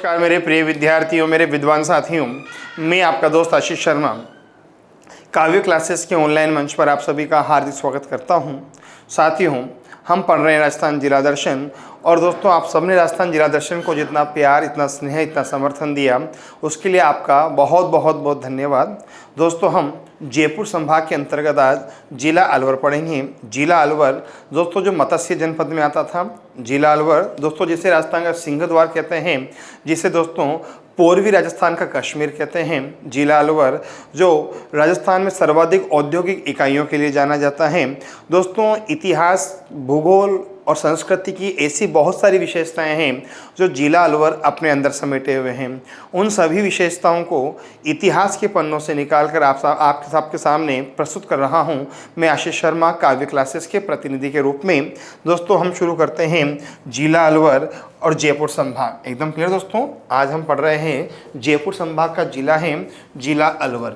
नमस्कार मेरे प्रिय विद्यार्थियों, मेरे विद्वान साथियों। मैं आपका दोस्त आशीष शर्मा काव्य क्लासेस के ऑनलाइन मंच पर आप सभी का हार्दिक स्वागत करता हूं। साथियों, हम पढ़ रहे हैं राजस्थान जिला दर्शन। और दोस्तों, आप सबने राजस्थान जिला दर्शन को जितना प्यार, इतना स्नेह, इतना समर्थन दिया, उसके लिए आपका बहुत बहुत बहुत धन्यवाद। दोस्तों, हम जयपुर संभाग के अंतर्गत आज जिला अलवर पढ़ेंगे। जिला अलवर दोस्तों जो मत्स्य जनपद में आता था। जिला अलवर दोस्तों जिसे राजस्थान का सिंह द्वार कहते हैं, जिसे दोस्तों पूर्वी राजस्थान का कश्मीर कहते हैं। जिला अलवर जो राजस्थान में सर्वाधिक औद्योगिक इकाइयों के लिए जाना जाता है। दोस्तों, इतिहास, भूगोल और संस्कृति की ऐसी बहुत सारी विशेषताएं हैं जो जिला अलवर अपने अंदर समेटे हुए हैं। उन सभी विशेषताओं को इतिहास के पन्नों से निकालकर आपके सामने प्रस्तुत कर रहा हूं मैं आशीष शर्मा, काव्य क्लासेस के प्रतिनिधि के रूप में। दोस्तों, हम शुरू करते हैं जिला अलवर और जयपुर संभाग। एकदम क्लियर दोस्तों, आज हम पढ़ रहे हैं जयपुर संभाग का जिला है जिला अलवर।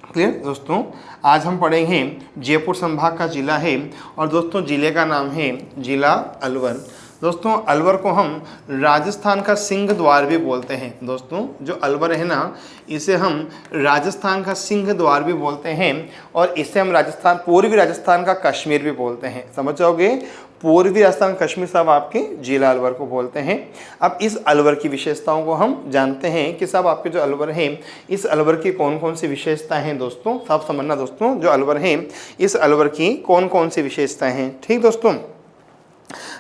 क्लियर दोस्तों, आज हम पढ़ेंगे जयपुर संभाग का जिला है और दोस्तों जिले का नाम है जिला अलवर। दोस्तों, अलवर को हम राजस्थान का सिंह द्वार भी बोलते हैं। दोस्तों, जो अलवर है ना, इसे हम राजस्थान का सिंह द्वार भी बोलते हैं और इसे हम पूर्वी राजस्थान का कश्मीर भी बोलते हैं। समझ जाओगे, पूर्वी राजस्थान कश्मीर साहब आपके जिला अलवर को बोलते हैं। अब इस अलवर की विशेषताओं को हम जानते हैं कि साहब आपके जो अलवर है, इस अलवर की कौन कौन सी विशेषताएं हैं। दोस्तों, साहब समझना दोस्तों, जो अलवर है, इस अलवर की कौन कौन सी विशेषताएं हैं। ठीक दोस्तों,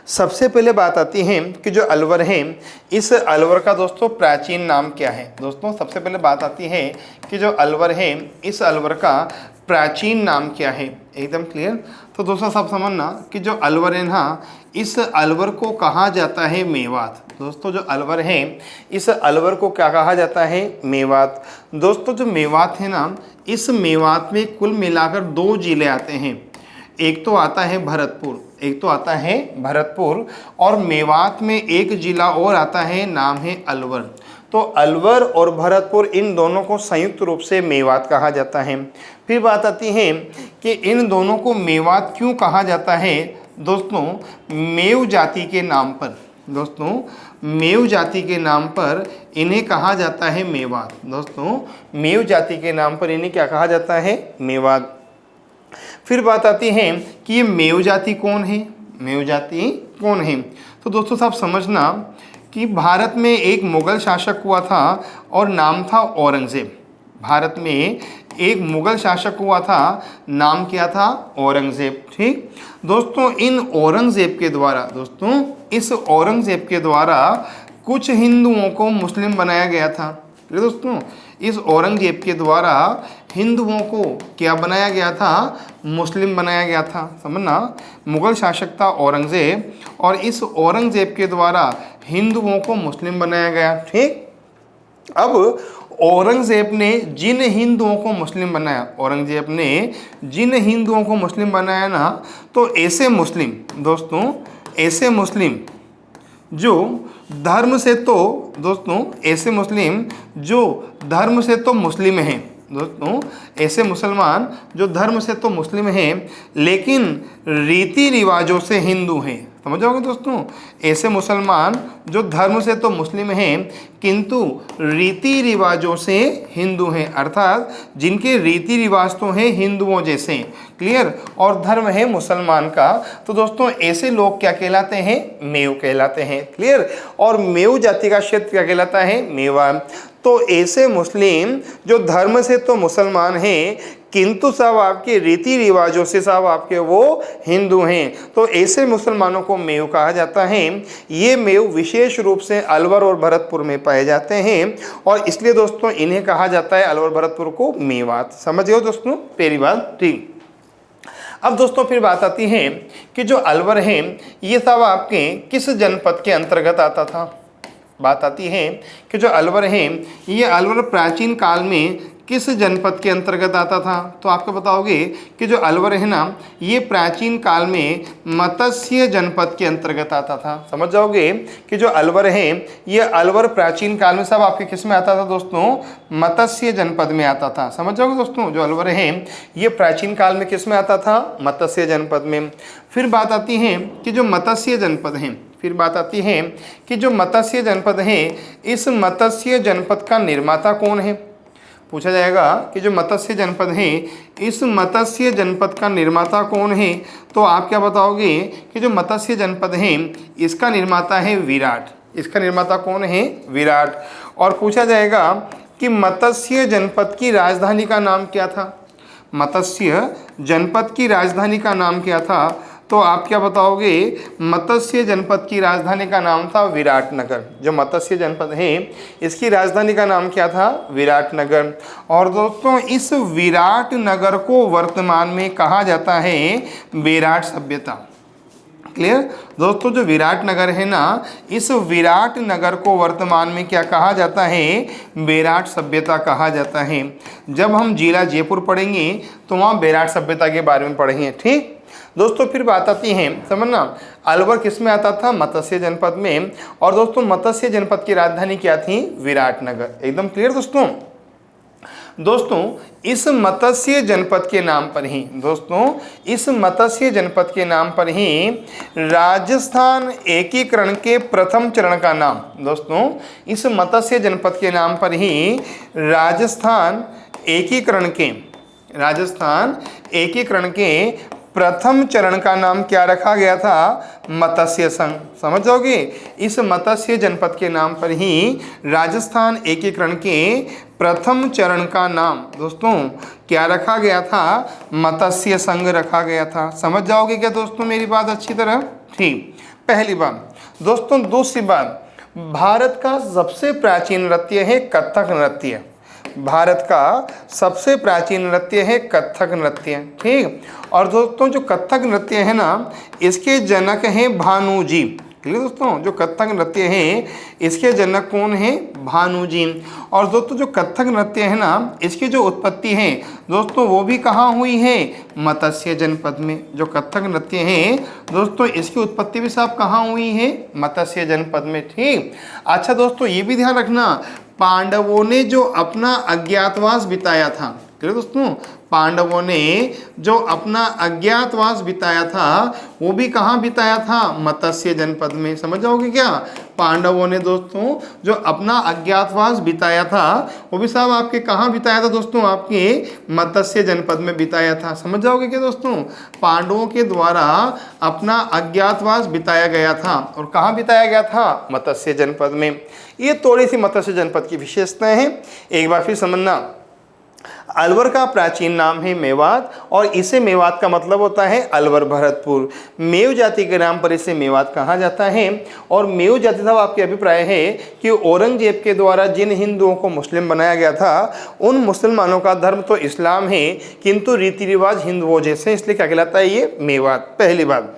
सबसे पहले बात आती है कि जो अलवर है, इस अलवर का दोस्तों प्राचीन नाम क्या है। दोस्तों, सबसे पहले बात आती है कि जो अलवर है, इस अलवर का प्राचीन नाम क्या है। एकदम क्लियर। तो दोस्तों, सब समझना कि जो अलवर है ना, इस अलवर को कहा जाता है मेवात। दोस्तों, जो अलवर है, इस अलवर को क्या कहा जाता है, मेवात। दोस्तों, जो मेवात है ना, इस मेवात में कुल मिलाकर 2 जिले आते हैं। एक तो आता है भरतपुर, और मेवात में एक जिला और आता है, नाम है अलवर। तो अलवर और भरतपुर, इन दोनों को संयुक्त रूप से मेवात कहा जाता है। फिर बात आती है कि इन दोनों को मेवात क्यों कहा जाता है। दोस्तों, मेव जाति के नाम पर, दोस्तों मेव जाति के नाम पर इन्हें कहा जाता है मेवात। दोस्तों, मेव जाति के नाम पर इन्हें क्या कहा जाता है, मेवात। फिर बात आती है कि ये मेव जाति कौन है, मेव जाति कौन है। तो दोस्तों, साहब समझना कि भारत में एक मुगल शासक हुआ था और नाम था औरंगजेब। भारत में एक मुगल शासक हुआ था, नाम क्या था, औरंगजेब। ठीक दोस्तों, इन औरंगजेब के द्वारा, दोस्तों इस औरंगजेब के द्वारा कुछ हिंदुओं को मुस्लिम बनाया गया था। दोस्तों, इस औरंगजेब के द्वारा हिंदुओं को क्या बनाया गया था, मुस्लिम बनाया गया था। समझना, मुगल शासक था औरंगजेब और इस औरंगजेब के द्वारा हिंदुओं को मुस्लिम बनाया गया। ठीक, अब औरंगजेब ने जिन हिंदुओं को मुस्लिम बनाया, औरंगजेब ने जिन हिंदुओं को मुस्लिम बनाया ना, तो ऐसे मुस्लिम, दोस्तों ऐसे मुस्लिम जो धर्म से तो, दोस्तों ऐसे मुस्लिम जो धर्म से तो मुस्लिम हैं। दोस्तों, ऐसे मुसलमान जो धर्म से तो मुस्लिम हैं लेकिन रीति रिवाजों से हिंदू हैं। समझ जाओगे दोस्तों, ऐसे मुसलमान जो धर्म से तो मुस्लिम हैं किंतु रीति रिवाजों से हिंदू हैं, अर्थात जिनके रीति रिवाज तो हैं हिंदुओं जैसे। क्लियर, और धर्म है मुसलमान का। तो दोस्तों, ऐसे लोग क्या कहलाते हैं, मेव कहलाते हैं। क्लियर, और मेव जाति का क्षेत्र क्या कहलाता है, मेवात। तो ऐसे मुस्लिम जो धर्म से तो मुसलमान हैं किंतु साहब आपके रीति रिवाजों से साहब आपके वो हिंदू हैं, तो ऐसे मुसलमानों को मेव कहा जाता है। ये मेव विशेष रूप से अलवर और भरतपुर में पाए जाते हैं और इसलिए दोस्तों इन्हें कहा जाता है, अलवर भरतपुर को, मेवात। समझ गए दोस्तों, पहली बात। ठीक, अब दोस्तों फिर बात आती है कि जो अलवर है, ये साहब आपके किस जनपद के अंतर्गत आता था। बात आती है कि जो अलवर है, ये अलवर प्राचीन काल में किस जनपद के अंतर्गत आता था। तो आपको बताओगे कि जो अलवर है ना, ये प्राचीन काल में मत्स्य जनपद के अंतर्गत आता था। समझ जाओगे कि जो अलवर है, ये अलवर प्राचीन काल में सब आपके किस में आता था दोस्तों, मत्स्य जनपद में आता था। समझ जाओगे दोस्तों, जो अलवर है ये प्राचीन काल में किस में आता था, मत्स्य जनपद में। फिर बात आती है कि जो मत्स्य जनपद है, फिर बात आती है कि जो मत्स्य जनपद है, इस मत्स्य जनपद का निर्माता कौन है। पूछा जाएगा कि जो मत्स्य जनपद है, इस मत्स्य जनपद का निर्माता कौन है। तो आप क्या बताओगे कि जो मत्स्य जनपद है इसका निर्माता है विराट। इसका निर्माता कौन है, विराट। और पूछा जाएगा कि मत्स्य जनपद की राजधानी का नाम क्या था। मत्स्य जनपद की राजधानी का नाम क्या था। तो आप क्या बताओगे, मत्स्य जनपद की राजधानी का नाम था विराटनगर। जो मत्स्य जनपद है इसकी राजधानी का नाम क्या था, विराटनगर। और दोस्तों इस विराटनगर को वर्तमान में कहा जाता है बेराट सभ्यता। क्लियर दोस्तों, जो विराटनगर है ना, इस विराटनगर को वर्तमान में क्या कहा जाता है, बेराट सभ्यता कहा जाता है। जब हम जिला जयपुर पढ़ेंगे तो वहाँ बेराट सभ्यता के बारे में पढ़ेंगे। ठीक दोस्तों, फिर बात आती है, समझना, अलवर किस में आता था, मत्स्य जनपद में। और दोस्तों मत्स्य जनपद की राजधानी क्या थी, विराटनगर। एकदम क्लियर दोस्तों इस मत्स्य जनपद के नाम पर ही, इस मत्स्य जनपद के नाम पर ही राजस्थान एकीकरण के प्रथम चरण का नाम, इस मत्स्य जनपद के नाम पर ही राजस्थान एकीकरण के प्रथम चरण का नाम क्या रखा गया था, मत्स्य संघ। समझ जाओगे, इस मत्स्य जनपद के नाम पर ही राजस्थान एकीकरण के प्रथम चरण का नाम दोस्तों क्या रखा गया था, मत्स्य संघ रखा गया था। समझ जाओगे क्या दोस्तों मेरी बात अच्छी तरह। ठीक, पहली बात दोस्तों। दूसरी बात, भारत का सबसे प्राचीन नृत्य है कथक नृत्य। भारत का सबसे प्राचीन नृत्य है कथक नृत्य। ठीक, और दोस्तों जो कथक नृत्य है ना, इसके जनक हैं भानु जी। क्लियर दोस्तों, जो कथक नृत्य है इसके जनक कौन है, भानु जी। और दोस्तों जो कथक नृत्य है ना, इसकी जो उत्पत्ति है दोस्तों वो भी कहाँ हुई है, मत्स्य जनपद में। जो कथक नृत्य है दोस्तों इसकी उत्पत्ति भी साहब कहाँ हुई है, मत्स्य जनपद में। ठीक, अच्छा दोस्तों ये भी ध्यान रखना, पांडवों ने जो अपना अज्ञातवास बिताया था, क्लियर दोस्तों, पांडवों ने जो अपना अज्ञातवास बिताया था वो भी कहाँ बिताया था, मत्स्य जनपद में। समझ जाओगे क्या, पांडवों ने दोस्तों जो अपना अज्ञातवास बिताया था वो भी साहब आपके कहाँ बिताया था दोस्तों, आपके मत्स्य जनपद में बिताया था। समझ जाओगे क्या दोस्तों, पांडवों के द्वारा अपना अज्ञातवास बिताया गया था। और कहाँ बिताया गया था, मत्स्य जनपद में। ये थोड़ी सी मत्स्य जनपद की विशेषताएं हैं, एक बार फिर समझना। अलवर का प्राचीन नाम है मेवात, और इसे मेवात का मतलब होता है अलवर भरतपुर। मेव जाति के नाम पर इसे मेवात कहा जाता है। और मेव जाति साहब आपके अभिप्राय है कि औरंगजेब के द्वारा जिन हिंदुओं को मुस्लिम बनाया गया था उन मुसलमानों का धर्म तो इस्लाम है किंतु रीति रिवाज हिंदुओं जैसे, इसलिए क्या कहलाता है ये मेवात। पहली बात।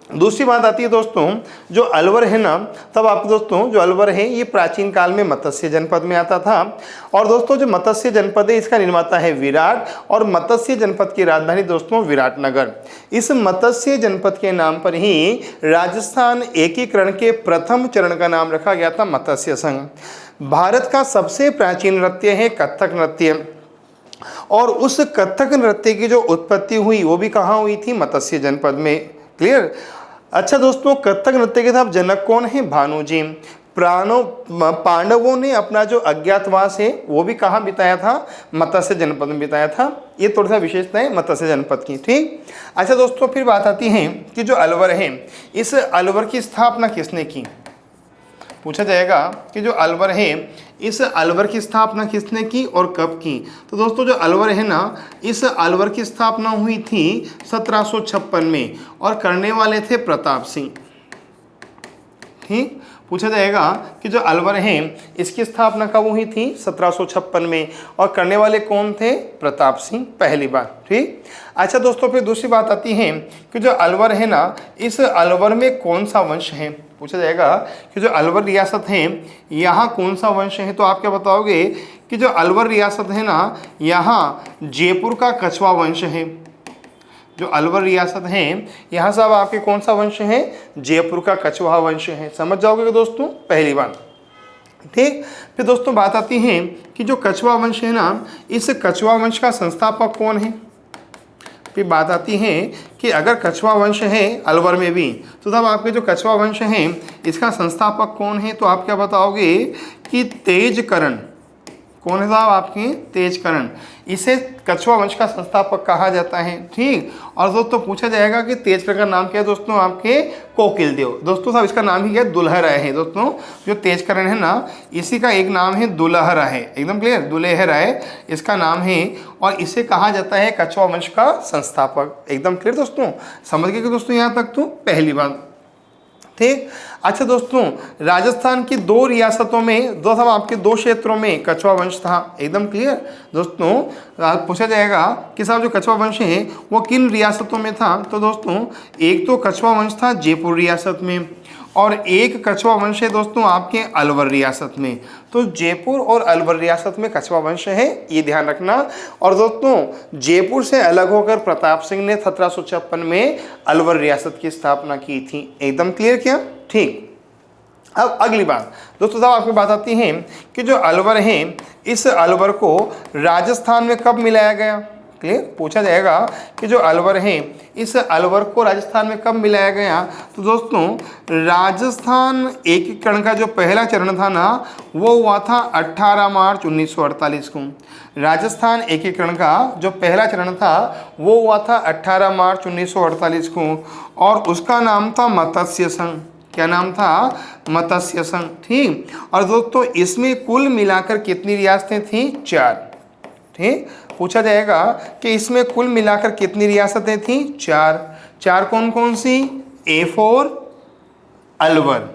दूसरी बात आती है दोस्तों, जो अलवर है ना, तब आप दोस्तों जो अलवर है ये प्राचीन काल में मत्स्य जनपद में आता था। और दोस्तों जो मत्स्य जनपद है इसका निर्माता है विराट, और मत्स्य जनपद की राजधानी दोस्तों विराटनगर। इस मत्स्य जनपद के नाम पर ही राजस्थान एकीकरण के प्रथम चरण का नाम रखा गया था, मत्स्य संघ। भारत का सबसे प्राचीन नृत्य है कथक नृत्य, और उस कथक नृत्य की जो उत्पत्ति हुई वो भी कहाँ हुई थी, मत्स्य जनपद में। क्लियर। अच्छा दोस्तों, कथक नृत्य के साथ जनक कौन है, भानु जी। पांडवों ने अपना जो अज्ञातवास है वो भी कहाँ बिताया था, मत्स्य जनपद में बिताया था। ये थोड़ा सा विशेषता है मत्स्य जनपद की। ठीक, अच्छा दोस्तों फिर बात आती है कि जो अलवर है इस अलवर की स्थापना किसने की। पूछा जाएगा कि जो अलवर है इस अलवर की स्थापना किसने की और कब की। तो दोस्तों जो अलवर है ना, इस अलवर की स्थापना हुई थी 1756 में, और करने वाले थे प्रताप सिंह। ठीक, पूछा जाएगा कि जो अलवर है इसकी स्थापना कब हुई थी, 1756 में, और करने वाले कौन थे, प्रताप सिंह। पहली बात। ठीक, अच्छा दोस्तों फिर दूसरी बात आती है कि जो अलवर है ना, इस अलवर में कौन सा वंश है। पूछा जाएगा कि जो अलवर रियासत है यहाँ कौन सा वंश है। तो आप क्या बताओगे कि जो अलवर रियासत है ना, यहाँ जयपुर का कछवा वंश है। जो अलवर रियासत है यहाँ साहब आपके कौन सा वंश है, जयपुर का कछवा वंश है। समझ जाओगे दोस्तों, पहली बात। ठीक, फिर दोस्तों बात आती है कि जो कछवा वंश है ना, इस कछवा वंश का संस्थापक कौन है। फिर बात आती है कि अगर कछवा वंश है अलवर में भी, तो तब आपके जो कछवा वंश है इसका संस्थापक कौन है, तो आप क्या बताओगे कि तेजकरण। कौन है साहब आपके, तेजकरण। इसे कछवा वंश का संस्थापक कहा जाता है। ठीक, और दोस्तों पूछा जाएगा कि तेजकरण का नाम क्या है दोस्तों, आपके कोकिल देव। दोस्तों साहब इसका नाम ही क्या है, दुलहराय है। दोस्तों जो तेजकरण है ना, इसी का एक नाम है दुलहराय है। एकदम क्लियर, दुलहराय इसका नाम है, और इसे कहा जाता है कछवा वंश का संस्थापक। एकदम क्लियर दोस्तों, समझ गए कि दोस्तों यहाँ तक तो पहली बात। ठीक, अच्छा दोस्तों, राजस्थान की 2 रियासतों में, दो सब आपके 2 क्षेत्रों में कछवा वंश था। एकदम क्लियर दोस्तों, पूछा जाएगा कि साहब जो कछवा वंश है वो किन रियासतों में था, तो दोस्तों एक तो कछवा वंश था जयपुर रियासत में, और एक कछवा वंश है दोस्तों आपके अलवर रियासत में। तो जयपुर और अलवर रियासत में कछवा वंश है, ये ध्यान रखना। और दोस्तों जयपुर से अलग होकर प्रताप सिंह ने 1756 में अलवर रियासत की स्थापना की थी। एकदम क्लियर क्या? ठीक, अब अगली बात दोस्तों साहब आपकी बात आती है कि जो अलवर है, इस अलवर को राजस्थान में कब मिलाया गया। क्लियर, पूछा जाएगा कि जो अलवर है, इस अलवर को राजस्थान में कब मिलाया गया, तो दोस्तों राजस्थान एकीकरण का जो पहला चरण था ना, वो हुआ था 18 मार्च 1948 को। राजस्थान एकीकरण का जो पहला चरण था वो हुआ था 18 मार्च 1948 को, और उसका नाम था मत्स्य संघ। क्या नाम था? मत्स्य संघ। ठीक, और दोस्तों इसमें कुल मिलाकर कितनी रियासतें थी? 4। ठीक, पूछा जाएगा कि इसमें कुल मिलाकर कितनी रियासतें थी? 4। कौन कौन सी? A4 Alwar,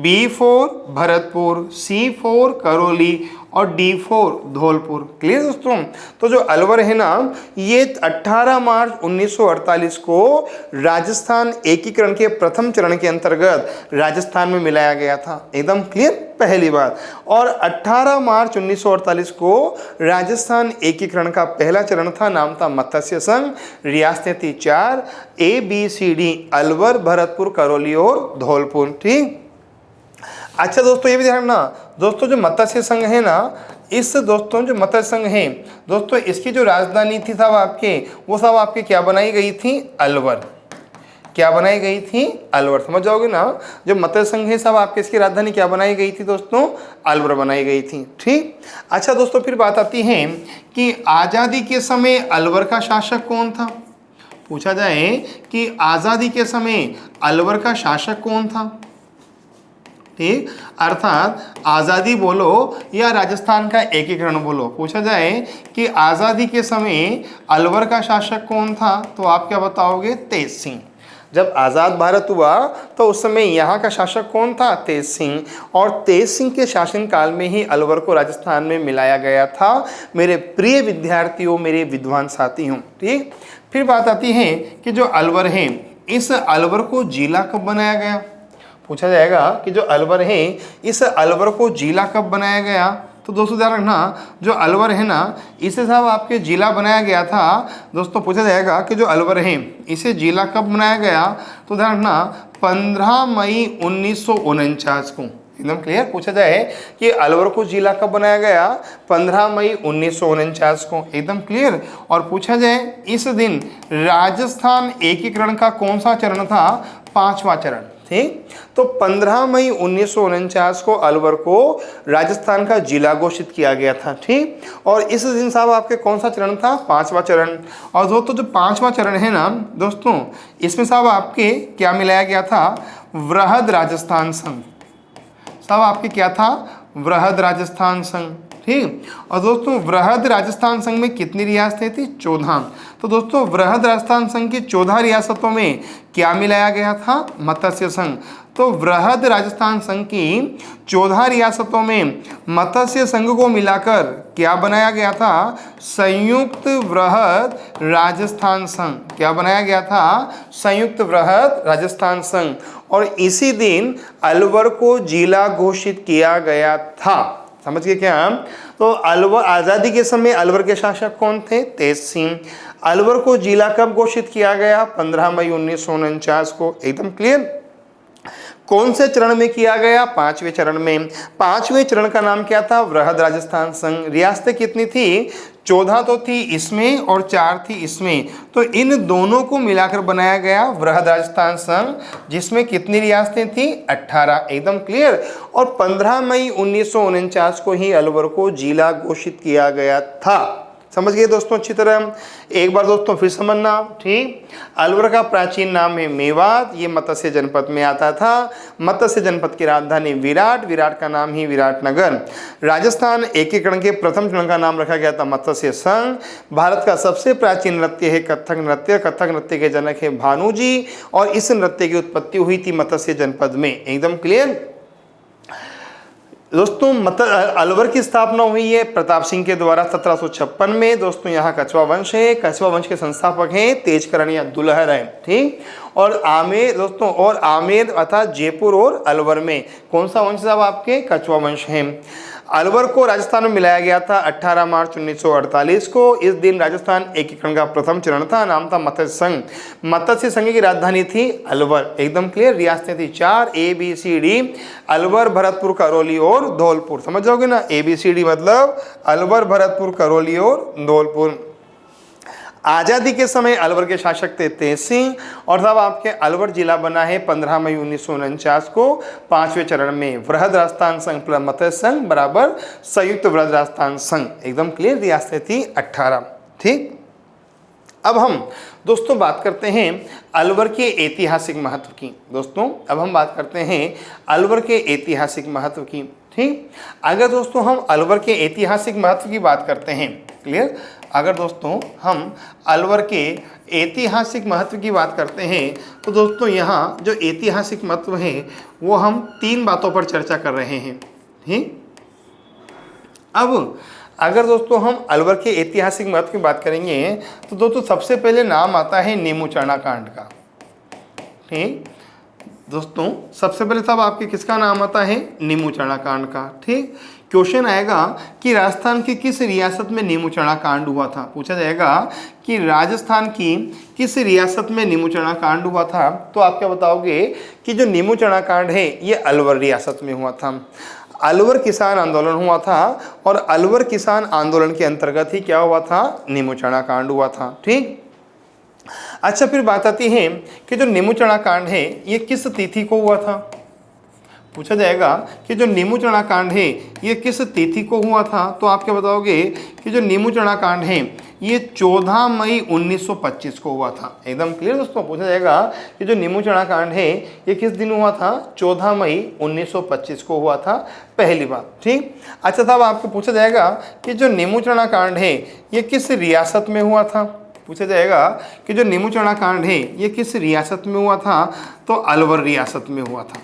B4 Bharatpur, C4 Karauli और D4 धौलपुर। क्लियर दोस्तों, तो जो अलवर है ना, ये 18 मार्च 1948 को राजस्थान एकीकरण के प्रथम चरण के अंतर्गत राजस्थान में मिलाया गया था। एकदम क्लियर, पहली बात। और 18 मार्च 1948 को राजस्थान एकीकरण का पहला चरण था, नाम था मत्स्य संघ। रियासतें थी 4, ABCD अलवर, भरतपुर, करौली और धौलपुर। ठीक, अच्छा दोस्तों ये भी ध्यान रखना, दोस्तों जो मत्स्य संघ है ना, इस दोस्तों जो मत्स्य संघ है दोस्तों, इसकी जो राजधानी थी साहब आपके, वो साहब आपके क्या बनाई गई थी? अलवर। क्या बनाई गई थी? अलवर। समझ जाओगे ना, जो मत्स्य संघ है साहब आपके, इसकी राजधानी क्या बनाई गई थी दोस्तों? अलवर बनाई गई थी। ठीक, अच्छा दोस्तों फिर बात आती है कि आज़ादी के समय अलवर का शासक कौन था। पूछा जाए कि आज़ादी के समय अलवर का शासक कौन था। ठीक, अर्थात आज़ादी बोलो या राजस्थान का एकीकरण बोलो, पूछा जाए कि आज़ादी के समय अलवर का शासक कौन था, तो आप क्या बताओगे? तेज सिंह। जब आज़ाद भारत हुआ तो उस समय यहाँ का शासक कौन था? तेज सिंह। और तेज सिंह के शासनकाल में ही अलवर को राजस्थान में मिलाया गया था। मेरे प्रिय विद्यार्थियों, मेरे विद्वान साथियों। ठीक, फिर बात आती है कि जो अलवर है, इस अलवर को जिला कब बनाया गया। पूछा जाएगा कि जो अलवर है, इस अलवर को जिला कब बनाया गया, तो दोस्तों ध्यान रखना, जो अलवर है ना, इसे साहब आपके जिला बनाया गया था। दोस्तों पूछा जाएगा कि जो अलवर है, इसे जिला कब बनाया गया, तो ध्यान रखना 15 मई 1949 को। एकदम क्लियर, पूछा जाए कि अलवर को जिला कब बनाया गया, 15 मई 1949 को। एकदम क्लियर, और पूछा जाए इस दिन राजस्थान एकीकरण का कौन सा चरण था? 5वां चरण। ठीक, तो 15 मई 1949 को अलवर को राजस्थान का जिला घोषित किया गया था। ठीक, और इस दिन साहब आपके कौन सा चरण था? 5वां चरण। और दोस्तों जो 5वां चरण है ना दोस्तों, इसमें साहब आपके क्या मिलाया गया था? वृहद राजस्थान संघ। साहब आपके क्या था? वृहद राजस्थान संघ। ठीक, और दोस्तों वृहद राजस्थान संघ में कितनी रियासतें थी? 14। तो दोस्तों वृहद राजस्थान संघ की 14 रियासतों में क्या मिलाया गया था? मत्स्य संघ। तो वृहद राजस्थान संघ की 14 रियासतों में मत्स्य संघ को मिलाकर क्या बनाया गया था? संयुक्त वृहद राजस्थान संघ। क्या बनाया गया था? संयुक्त वृहद राजस्थान संघ। और इसी दिन अलवर को जिला घोषित किया गया था। समझ गए क्या? तो अलवर, आज़ादी के समय अलवर के शासक कौन थे? तेज सिंह। अलवर को जिला कब घोषित किया गया? 15 मई 1949 को। एकदम क्लियर। कौन से चरण में किया गया? 5वें चरण में। 5वें चरण का नाम क्या था? वृहद राजस्थान संघ। रियासतें कितनी थी? 14 तो थी इसमें और 4 थी इसमें, तो इन दोनों को मिलाकर बनाया गया वृहद राजस्थान संघ, जिसमें कितनी रियासतें थी? 18। एकदम क्लियर। और 15 मई 1949 को ही अलवर को जिला घोषित किया गया था। समझ गए दोस्तों अच्छी तरह? एक बार दोस्तों फिर समझना, ठीक। अलवर का प्राचीन नाम है मेवात, ये मत्स्य जनपद में आता था। मत्स्य जनपद की राजधानी विराट, विराट का नाम ही विराटनगर। राजस्थान एकीकरण के प्रथम चरण का नाम रखा गया था मत्स्य संघ। भारत का सबसे प्राचीन नृत्य है कथक नृत्य। कथक नृत्य के जनक है भानु जी, और इस नृत्य की उत्पत्ति हुई थी मत्स्य जनपद में। एकदम क्लियर दोस्तों। अलवर की स्थापना हुई है प्रताप सिंह के द्वारा 1756 में। दोस्तों यहाँ कछवा वंश है। कछवा वंश के संस्थापक हैं तेजकरण या दुलहर है, ठीक। और आमेर दोस्तों, और आमेर अर्थात जयपुर और अलवर में कौन सा वंश साहब? आपके कछवा वंश है। अलवर को राजस्थान में मिलाया गया था 18 मार्च 1948 को। इस दिन राजस्थान एकीकरण का प्रथम चरण था, नाम था मत्स्य संघ। मत्स्य संघ की राजधानी थी अलवर। एकदम क्लियर। रियासतें थी 4 ABCD, अलवर, भरतपुर, करौली और धौलपुर। समझ जाओगे ना? ABCD मतलब अलवर, भरतपुर, करौली और धौलपुर। आज़ादी के समय अलवर के शासक थे तेज सिंह, और तब आपके अलवर जिला बना है 15 मई 1949 को 5वें चरण में। वृहद राजस्थान संघ प्लस मत्स्य संघ बराबर संयुक्त वृहद राजस्थान संघ। एकदम क्लियर। रियासतें थी 18, ठीक। अब हम दोस्तों बात करते हैं अलवर के ऐतिहासिक महत्व की। दोस्तों अब हम बात करते हैं अलवर के ऐतिहासिक महत्व की, ठीक। अगर दोस्तों हम अलवर के ऐतिहासिक महत्व की बात करते हैं, क्लियर, अगर दोस्तों हम अलवर के ऐतिहासिक महत्व की बात करते हैं, तो दोस्तों यहाँ जो ऐतिहासिक महत्व है वो हम 3 बातों पर चर्चा कर रहे हैं, ठीक। अब अगर दोस्तों हम अलवर के ऐतिहासिक महत्व की बात करेंगे, तो दोस्तों सबसे पहले नाम आता है नीमूचना कांड का, ठीक। दोस्तों सबसे पहले तब आपके किसका नाम आता है? नीमूचना कांड का, ठीक। क्वेश्चन आएगा कि राजस्थान की किस रियासत में नीमूचना कांड हुआ था? पूछा जाएगा कि राजस्थान की किस रियासत में नीमूचना कांड हुआ था, तो आप क्या बताओगे कि जो नीमूचना कांड है ये अलवर रियासत में हुआ था। अलवर किसान आंदोलन हुआ था, और अलवर किसान आंदोलन के अंतर्गत ही क्या हुआ था? नीमूचना कांड हुआ था, ठीक। अच्छा, फिर बात आती है कि जो नीमूचना कांड है ये किस तिथि को हुआ था? पूछा जाएगा कि जो नीमूचना कांड है ये किस तिथि को हुआ था, तो आप क्या बताओगे कि जो नीमूचना कांड है ये 14 मई 1925 को हुआ था। एकदम क्लियर दोस्तों। पूछा जाएगा कि जो नीमूचना कांड है ये किस दिन हुआ था? 14 मई 1925 को हुआ था, पहली बात, ठीक। अच्छा साहब, आपको पूछा जाएगा कि जो नीमूचना कांड है ये किस रियासत में हुआ था? पूछा जाएगा कि जो नीमूचना कांड है ये किस रियासत में हुआ था, तो अलवर रियासत में हुआ था।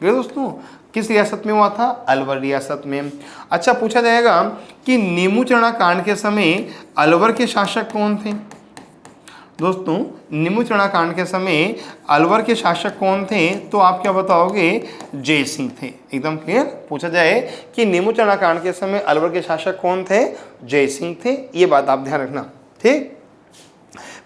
दोस्तों किस रियासत में हुआ था? अलवर रियासत में। अच्छा, पूछा जाएगा कि नीमूचना कांड के समय अलवर के शासक कौन थे? दोस्तों नीमूचना कांड के समय अलवर के शासक कौन थे, तो आप क्या बताओगे? जय सिंह थे। एकदम क्लियर। पूछा जाए कि नीमूचना कांड के समय अलवर के शासक कौन थे? जय सिंह थे। ये बात आप ध्यान रखना, ठीक।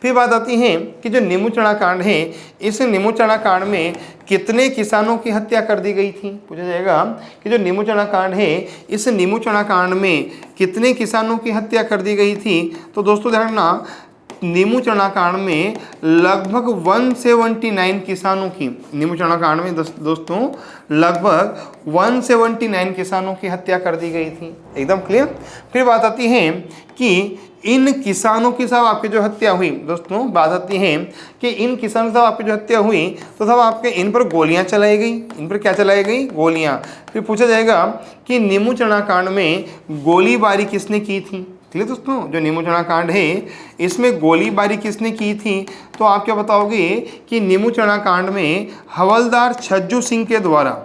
फिर बात आती है कि जो नीमूचना कांड है इस नीमूचना कांड में कितने किसानों की हत्या कर दी गई थी? पूछा जाएगा कि जो नीमूचना कांड है इस नीमूचना कांड में कितने किसानों की हत्या कर दी गई थी, तो दोस्तों ध्यान रखना, नीमूचना कांड में लगभग 179 किसानों की, नीमूचना कांड में दोस्तों लगभग 179 किसानों की हत्या कर दी गई थी। एकदम क्लियर। फिर बात आती है कि इन किसानों की साहब आपकी जो हत्या हुई, दोस्तों बात आती है कि इन किसानों साहब आपकी जो हत्या हुई तो साहब आपके इन पर गोलियां चलाई गई। इन पर क्या चलाई गई? गोलियां। फिर पूछा जाएगा कि नीमूचना कांड में गोलीबारी किसने की थी? क्लियर दोस्तों, जो नीमूचना कांड है इसमें गोलीबारी किसने की थी, तो आप क्या बताओगे कि नीमूचना कांड में हवलदार छज्जू सिंह के द्वारा,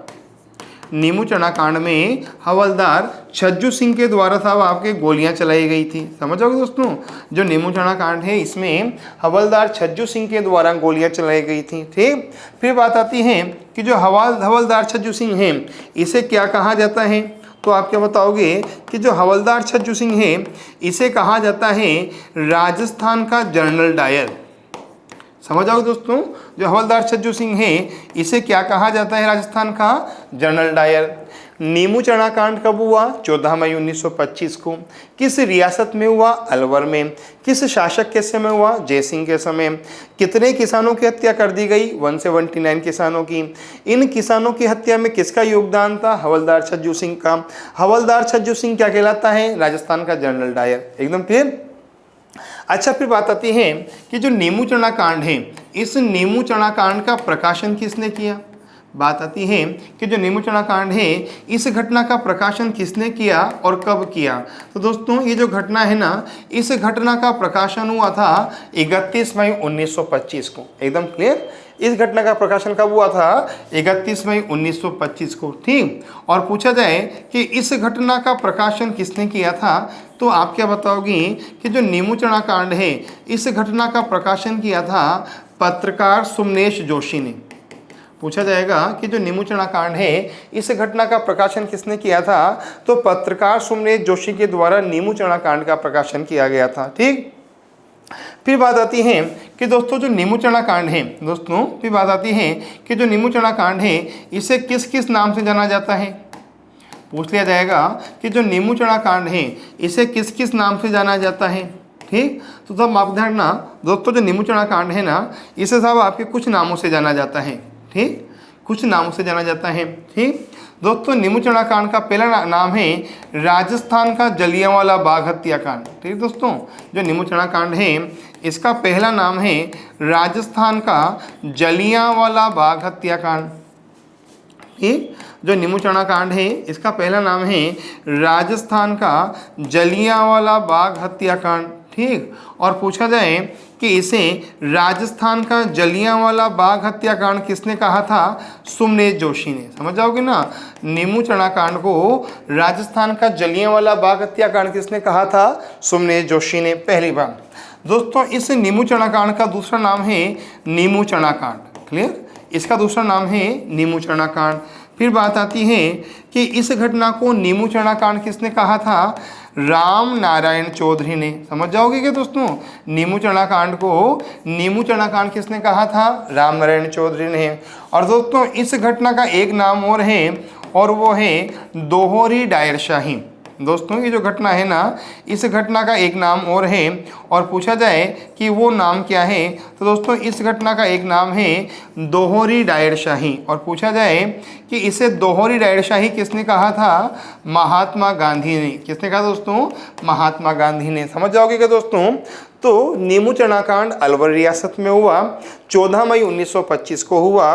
नीमूचना कांड में हवलदार छज्जू सिंह के द्वारा साहब आपके गोलियां चलाई गई थी। समझोगे दोस्तों, जो नीमूचना कांड है इसमें हवलदार छज्जू सिंह के द्वारा गोलियां चलाई गई थी, ठीक। फिर बात आती है कि जो हवलदार छज्जू सिंह है इसे क्या कहा जाता है, तो आप क्या बताओगे कि जो हवलदार छज्जू सिंह है इसे कहा जाता है राजस्थान का जनरल डायर। समझ आओगे दोस्तों। जो हवलदार छज्जू सिंह है इसे क्या कहा जाता है राजस्थान का? General Dyer. नीमू चना कांड कब हुआ? 14 मई 1925 को। किस रियासत में हुआ? अलवर में। किस शासक के समय हुआ? जयसिंह के समय। कितने किसानों की हत्या कर दी गई? 179 किसानों की। इन किसानों की हत्या में किसका योगदान था? हवलदार छज्जू सिंह का। हवलदार छज्जू सिंह क्या कहलाता है? राजस्थान का जनरल डायर। एकदम क्लियर। अच्छा, फिर बात आती है कि जो नीमू चना कांड है, इस नीमू चना कांड का प्रकाशन किसने किया? बात आती है कि जो नीमू चना कांड है इस घटना का प्रकाशन किसने किया और कब किया? तो दोस्तों ये जो घटना है ना, इस घटना का प्रकाशन हुआ था 31 मई 1925 को। एकदम क्लियर। इस घटना का प्रकाशन कब हुआ था? 31 मई 1925 को। ठीक। और पूछा जाए कि इस घटना का प्रकाशन किसने किया था, तो आप क्या बताओगी कि जो नीमू चना कांड है इस घटना का प्रकाशन किया था पत्रकार सुमनेश जोशी ने। पूछा जाएगा कि जो नीमू चना कांड है इस घटना का प्रकाशन किसने किया था, तो पत्रकार सुमनेश जोशी के द्वारा नीमू चना कांड का प्रकाशन किया गया था। ठीक। फिर बात आती है कि दोस्तों जो नीमू चना कांड है, दोस्तों फिर बात आती है कि जो नीमू चना कांड है इसे किस किस नाम से जाना जाता है? पूछ लिया जाएगा कि जो नीमू चना कांड है इसे किस किस नाम से जाना जाता है। ठीक। तो सब आप ध्यान रखना दोस्तों, जो नीमू चना कांड है ना, इसे सब आपके कुछ नामों से जाना जाता है। ठीक। कुछ नामों से जाना जाता है। ठीक। दोस्तों नीमू चना कांड का पहला नाम है राजस्थान का जलियांवाला बाग हत्याकांड। ठीक दोस्तों, जो नीमू चना कांड है इसका पहला नाम है राजस्थान का जलियांवाला बाग हत्याकांड। ठीक। जो नीमू चना कांड है इसका पहला नाम है राजस्थान का जलियांवाला बाग हत्याकांड। ठीक। और पूछा जाए कि इसे राजस्थान का जलियांवाला बाग हत्याकांड किसने कहा था? सुमनेश जोशी ने। समझ जाओगे ना, नीमू चना कांड को राजस्थान का जलियांवाला बाग हत्याकांड किसने कहा था? सुमनेश जोशी ने। पहली बार। दोस्तों इस नीमू चना कांड का दूसरा नाम है नीमू चना कांड। क्लियर। इसका दूसरा नाम है नीमू चना कांड। फिर बात आती है कि इस घटना को नीमू चना कांड किसने कहा था? राम नारायण चौधरी ने। समझ जाओगे क्या दोस्तों, नीमू चना कांड को नीमू चना कांड किसने कहा था? राम नारायण चौधरी ने। और दोस्तों इस घटना का एक नाम और है और वो है दोहरी डायरशाही। दोस्तों ये जो घटना है ना, इस घटना का एक नाम और है और पूछा जाए कि वो नाम क्या है, तो दोस्तों इस घटना का एक नाम है दोहरी डायरशाही। और पूछा जाए कि इसे दोहरी डायरशाही किसने कहा था? महात्मा गांधी ने। किसने कहा दोस्तों? महात्मा गांधी ने। समझ जाओगे क्या दोस्तों। तो नीमू चना कांड अलवर रियासत में हुआ, 14 मई 1925 को हुआ।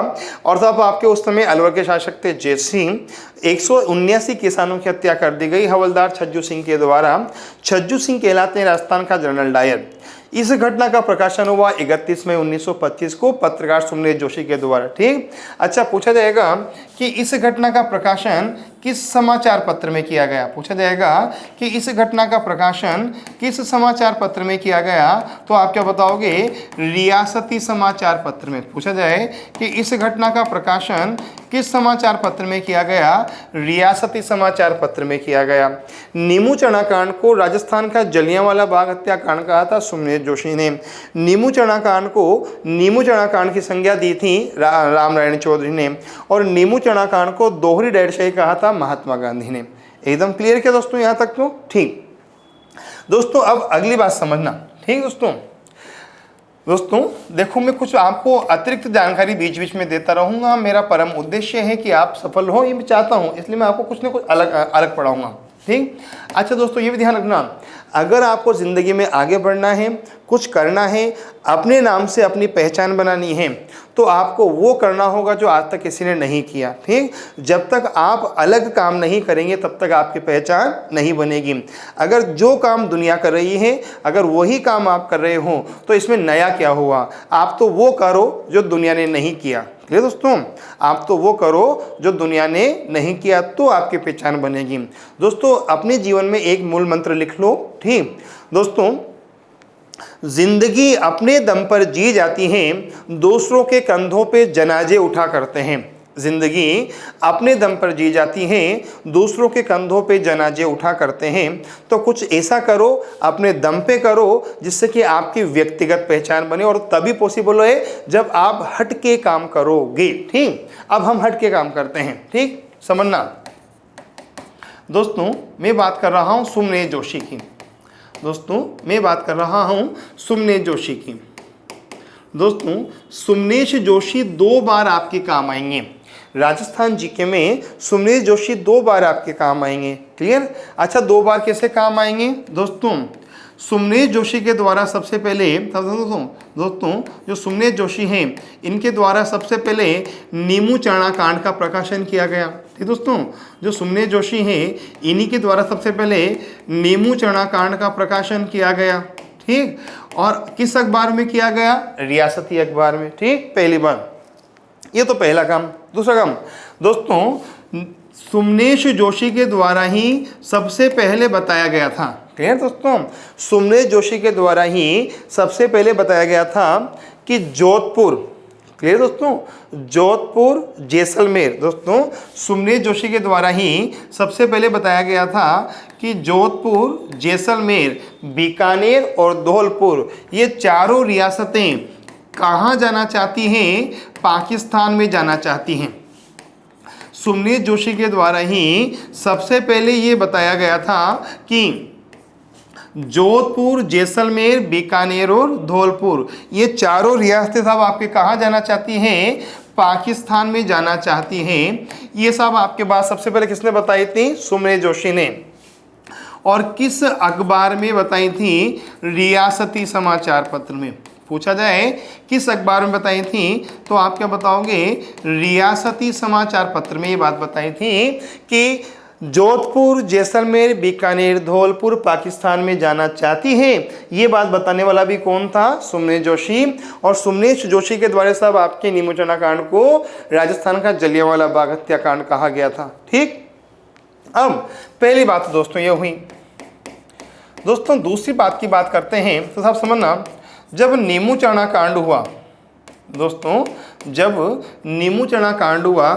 और तब आपके उस समय अलवर के शासक थे जयसिंह। 179 किसानों की हत्या कर दी गई हवलदार छज्जू सिंह के द्वारा। छज्जू सिंह कहलाते हैं राजस्थान का जनरल डायर। इस घटना का प्रकाशन हुआ 31 मई 1925 को पत्रकार सुमनेश जोशी के द्वारा। ठीक। अच्छा, पूछा जाएगा कि इस घटना का प्रकाशन किस समाचार पत्र में किया गया? पूछा जाएगा कि इस घटना का प्रकाशन किस समाचार पत्र में किया गया, तो आप क्या बताओगे? रियासती समाचार पत्र में। पूछा जाए कि इस घटना का प्रकाशन किस समाचार पत्र में किया गया? रियासती समाचार पत्र में किया गया। नीमू चना कांड को राजस्थान का जलियांवाला बाग हत्याकांड कहा था सुमनेश जोशी ने। नीमू चना कांड को नीमू चना कांड की संज्ञा दी थी राम नारायण चौधरी ने। और नीमू चना कांड को दोहरी डायरशाही कहा था महात्मा गांधी ने। एकदम क्लियर क्या दोस्तों यहाँ तक तो? ठीक। दोस्तों अब अगली बात समझना। ठीक दोस्तों देखो, मैं कुछ आपको अतिरिक्त जानकारी बीच बीच में देता रहूँगा। मेरा परम उद्देश्य है कि आप सफल हो, ये मैं चाहता हूँ, इसलिए मैं आपको कुछ ना कुछ अलग पढ़ाऊँगा। ठीक। अच्छा दोस्तों ये भी ध्यान रखना, अगर आपको ज़िंदगी में आगे बढ़ना है, कुछ करना है, अपने नाम से अपनी पहचान बनानी है, तो आपको वो करना होगा जो आज तक किसी ने नहीं किया। ठीक। जब तक आप अलग काम नहीं करेंगे तब तक आपकी पहचान नहीं बनेगी। अगर जो काम दुनिया कर रही है, अगर वही काम आप कर रहे हो, तो इसमें नया क्या हुआ? आप तो वो करो जो दुनिया ने नहीं किया। क्लियर दोस्तों, आप तो वो करो जो दुनिया ने नहीं किया, तो आपकी पहचान बनेगी। दोस्तों अपने जीवन में एक मूल मंत्र लिख लो। ठीक दोस्तों, जिंदगी अपने दम पर जी जाती है, दूसरों के कंधों पे जनाजे उठा करते हैं। जिंदगी अपने दम पर जी जाती है, दूसरों के कंधों पे जनाजे उठा करते हैं। तो कुछ ऐसा करो, अपने दम पे करो, जिससे कि आपकी व्यक्तिगत पहचान बने, और तभी पॉसिबल है जब आप हट के काम करोगे। ठीक, अब हम हट के काम करते हैं। ठीक, समझना दोस्तों, मैं बात कर रहा हूँ सुमनेश जोशी की। दोस्तों, मैं बात कर रहा हूँ सुमनेश जोशी की। दोस्तों, सुमनेश जोशी 2 बार आपके काम आएंगे। राजस्थान जीके में सुमनेश जोशी 2 बार आपके काम आएंगे। क्लियर? अच्छा, 2 बार कैसे काम आएंगे दोस्तों? सुमनेश जोशी के द्वारा सबसे पहले दोस्तों जो सुमनेश जोशी हैं, इनके द्वारा सबसे पहले नीमू चना कांड का प्रकाशन किया गया। ठीक दोस्तों, जो सुमनेश जोशी हैं, इन्हीं के द्वारा सबसे पहले नीमू चना कांड का प्रकाशन किया गया। ठीक, और किस अखबार में किया गया? रियासती अखबार में। ठीक, पहली बार। ये तो पहला काम। दूसरा काम दोस्तों, सुमनेश जोशी के द्वारा ही सबसे पहले बताया गया था। क्लियर दोस्तों? सुमनेश जोशी के द्वारा ही सबसे पहले बताया गया था कि जोधपुर, क्लियर दोस्तों, जोधपुर जैसलमेर। दोस्तों, सुमनेश जोशी के द्वारा ही सबसे पहले बताया गया था कि जोधपुर, जैसलमेर, बीकानेर और धौलपुर, ये चारों रियासतें कहाँ जाना चाहती हैं? पाकिस्तान में जाना चाहती हैं। सुमनेश जोशी के द्वारा ही सबसे पहले ये बताया गया था कि जोधपुर, जैसलमेर, बीकानेर और धौलपुर, ये चारों रियासतें साहब आपके कहाँ जाना चाहती हैं? पाकिस्तान में जाना चाहती हैं। ये सब आपके बात सबसे पहले किसने बताई थी? सुमनेश जोशी ने। और किस अखबार में बताई थी? रियासती समाचार पत्र में। पूछा जाए किस अखबार में बताई थी, तो आप क्या बताओगे? रियासती समाचार पत्र में ये बात बताई थी कि जोधपुर, जैसलमेर, बीकानेर, धौलपुर पाकिस्तान में जाना चाहती है। ये बात बताने वाला भी कौन था? सुमनेश जोशी। और सुमनेश जोशी के द्वारा साहब आपके नीमू चना कांड को राजस्थान का जलियांवाला बाग हत्याकांड कहा गया था। ठीक, अब पहली बात दोस्तों ये हुई। दोस्तों, दूसरी बात की बात करते हैं तो साहब समझना, जब नीमू चना कांड हुआ दोस्तों, जब नीमू चना कांड हुआ,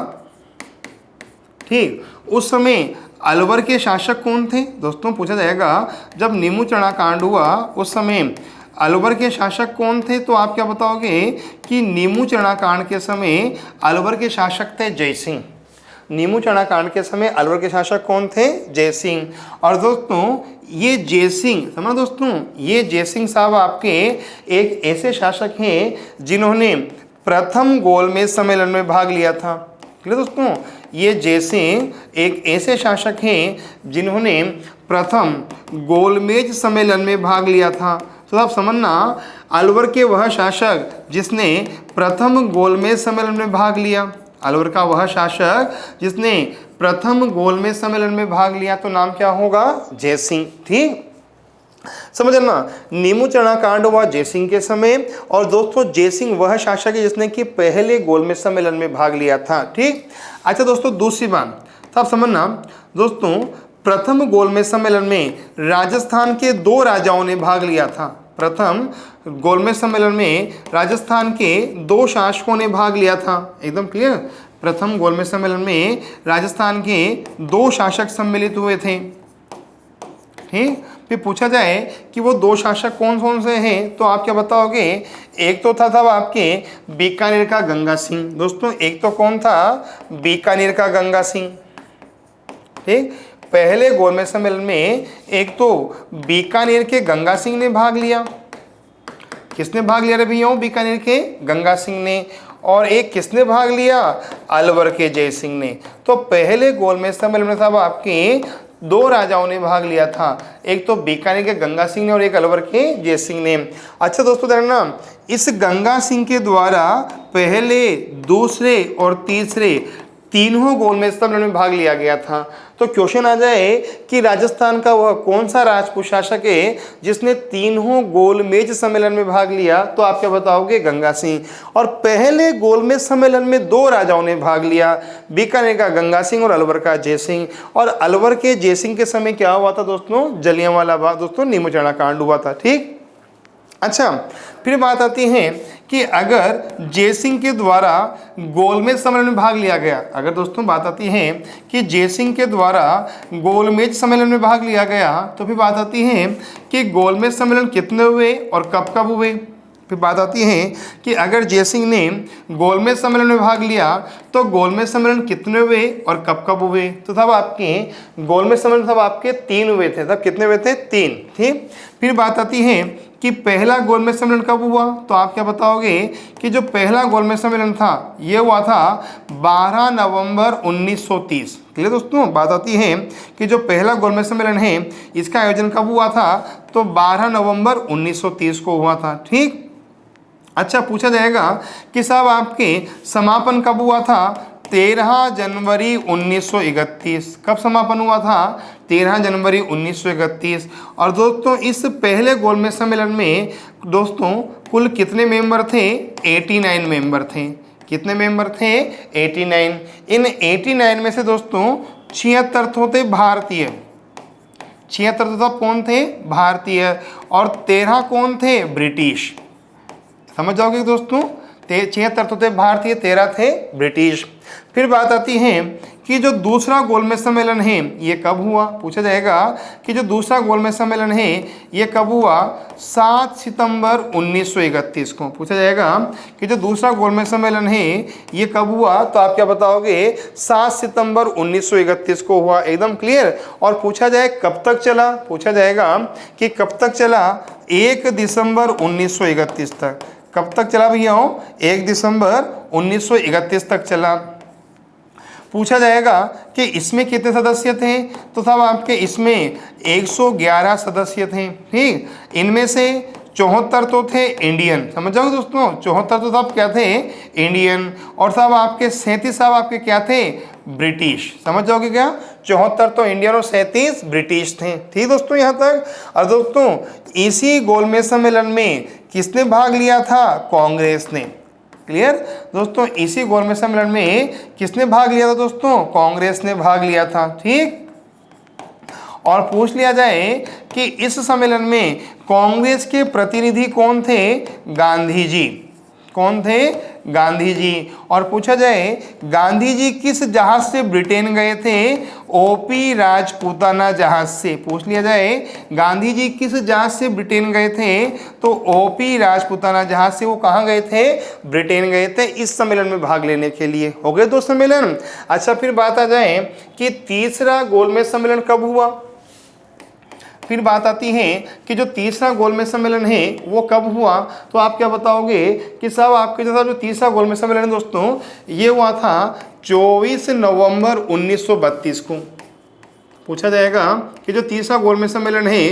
ठीक, उस समय अलवर के शासक कौन थे? दोस्तों पूछा जाएगा, जब नीमू चना कांड हुआ उस समय अलवर के शासक कौन थे, तो आप क्या बताओगे कि नीमू चना कांड के समय अलवर के शासक थे जय सिंह। नीमू चना कांड के समय अलवर के शासक कौन थे? जय सिंह। और दोस्तों ये जय सिंह, समझो दोस्तों, ये जय सिंह साहब आपके एक ऐसे शासक हैं जिन्होंने प्रथम गोलमेज सम्मेलन में भाग लिया था। ठीक है दोस्तों, ये जय सिंह एक ऐसे शासक हैं जिन्होंने प्रथम गोलमेज सम्मेलन में भाग लिया था। तो आप समझना, अलवर के वह शासक जिसने प्रथम गोलमेज सम्मेलन में भाग लिया, अलवर का वह शासक जिसने प्रथम गोलमेज सम्मेलन में भाग लिया, तो नाम क्या होगा? जय सिंह। ठीक, समझना, नीमू चना कांड हुआ जय सिंह के समय, और दोस्तों जय सिंह वह शासक है जिसने कि पहले गोलमेज सम्मेलन में भाग लिया था। ठीक, अच्छा दोस्तों, दूसरी बात तो आप समझना दोस्तों, प्रथम गोलमेज सम्मेलन में राजस्थान के 2 राजाओं ने भाग लिया था। प्रथम गोलमेज सम्मेलन में राजस्थान के 2 शासकों ने भाग लिया था। एकदम क्लियर? प्रथम गोलमेज सम्मेलन में राजस्थान के 2 शासक सम्मिलित हुए थे। ठीक, फिर पूछा जाए कि वो 2 शासक कौन कौन से हैं, तो आप क्या बताओगे? एक तो था आपके बीकानेर का गंगा सिंह। दोस्तों, एक तो कौन था? बीकानेर का गंगा सिंह। ठीक, पहले गोलमेज सम्मेलन में एक तो बीकानेर के गंगा सिंह ने भाग लिया। किसने भाग लिया रे भैया? बीकानेर के गंगा सिंह ने। और एक किसने भाग लिया? अलवर के जय सिंह ने। तो पहले गोलमेज सम्मेलन में साहब आपके 2 राजाओं ने भाग लिया था, एक तो बीकानेर के गंगा सिंह ने और एक अलवर के जय सिंह ने। अच्छा दोस्तों, देखना, इस गंगा सिंह के द्वारा पहले, दूसरे और तीसरे तीनों गोलमेज सम्मेलन में भाग लिया गया था। तो क्वेश्चन आ जाए कि राजस्थान का वह कौन सा राजपूत शासक है जिसने तीनों गोलमेज सम्मेलन में भाग लिया, तो आप क्या बताओगे? गंगा सिंह। और पहले गोलमेज सम्मेलन में 2 राजाओं ने भाग लिया, बीकानेर का गंगा सिंह और अलवर का जय सिंह। और अलवर के जय सिंह के समय क्या हुआ था दोस्तों? जलियांवाला बाग, दोस्तों नीमू चना कांड हुआ था। ठीक, अच्छा, फिर बात आती है कि अगर जयसिंह के द्वारा गोलमेज सम्मेलन में भाग लिया गया, अगर दोस्तों बात आती है कि जयसिंह के द्वारा गोलमेज सम्मेलन में भाग लिया गया, तो फिर बात आती है कि गोलमेज सम्मेलन कितने हुए और कब कब हुए। फिर बात आती है कि अगर जयसिंह ने गोलमेज सम्मेलन में भाग लिया तो गोलमेज सम्मेलन कितने हुए और कब कब हुए। तो तब आपके गोलमेज सम्मेलन तब आपके 3 हुए थे। तब कितने हुए थे? 3। ठीक। फिर बात आती है कि पहला गोलमेज सम्मेलन कब हुआ, तो आप क्या बताओगे कि जो पहला गोलमेज सम्मेलन था ये हुआ था 12 नवंबर 1930। क्लियर दोस्तों। बात आती है कि जो पहला गोलमेज सम्मेलन है इसका आयोजन कब हुआ था, तो 12 नवंबर 1930 को हुआ था। ठीक। अच्छा, पूछा जाएगा कि साहब आपके समापन कब हुआ था, 13 जनवरी 1931। कब समापन हुआ था? 13 जनवरी 1931। और दोस्तों इस पहले गोलमेज सम्मेलन में दोस्तों कुल कितने मेंबर थे? 89 मेंबर थे। कितने मेंबर थे? 89। इन 89 में से दोस्तों 76 तो थे भारतीय, 76 तो कौन थे? भारतीय। और 13 कौन थे? ब्रिटिश। समझ जाओगे दोस्तों, 76 तो थे भारतीय, 13 थे ब्रिटिश। फिर बात आती है कि जो दूसरा गोलमेज सम्मेलन है ये कब हुआ। पूछा जाएगा कि जो दूसरा गोलमेज सम्मेलन है ये कब हुआ, 7 सितंबर 1931 को। पूछा जाएगा कि जो दूसरा गोलमेज सम्मेलन है ये कब हुआ, तो आप क्या बताओगे? 7 सितंबर 1931 को हुआ। एकदम क्लियर। और पूछा जाए कब तक चला, पूछा जाएगा कि कब तक चला, 1 दिसंबर 1931 तक। कब तक चला भैया? 1 दिसंबर 1931 तक चला। पूछा जाएगा कि इसमें कितने सदस्य थे, तो साहब आपके इसमें 111 सदस्य थे। ठीक। इनमें से 74 तो थे इंडियन। समझ जाओगे दोस्तों, 74 तो साहब क्या थे? इंडियन। और साहब आपके 37 साहब आपके क्या थे? ब्रिटिश। समझ जाओगे क्या? 74 तो इंडियन और 37 ब्रिटिश थे। ठीक दोस्तों यहाँ तक। और दोस्तों इसी गोलमेज सम्मेलन में किसने भाग लिया था? कांग्रेस ने। क्लियर दोस्तों, इसी गोलमेज सम्मेलन में किसने भाग लिया था दोस्तों? कांग्रेस ने भाग लिया था। ठीक। और पूछ लिया जाए कि इस सम्मेलन में कांग्रेस के प्रतिनिधि कौन थे? गांधी जी। कौन थे? गांधी जी। और पूछा जाए गांधी जी किस जहाज से ब्रिटेन गए थे? ओपी राजपूताना जहाज से। पूछ लिया जाए गांधी जी किस जहाज से ब्रिटेन गए थे, तो ओपी राजपूताना जहाज से वो कहाँ गए थे? ब्रिटेन गए थे इस सम्मेलन में भाग लेने के लिए। हो गए 2 सम्मेलन। अच्छा, फिर बात आ जाए कि तीसरा गोलमेज सम्मेलन कब हुआ। फिर बात आती है कि जो तीसरा गोलमेज सम्मेलन है वो कब हुआ, तो आप क्या बताओगे कि साहब आपके जैसा जो तीसरा गोलमेज सम्मेलन है दोस्तों ये हुआ था 24 नवंबर 1932 को। पूछा जाएगा कि जो तीसरा गोलमेज सम्मेलन है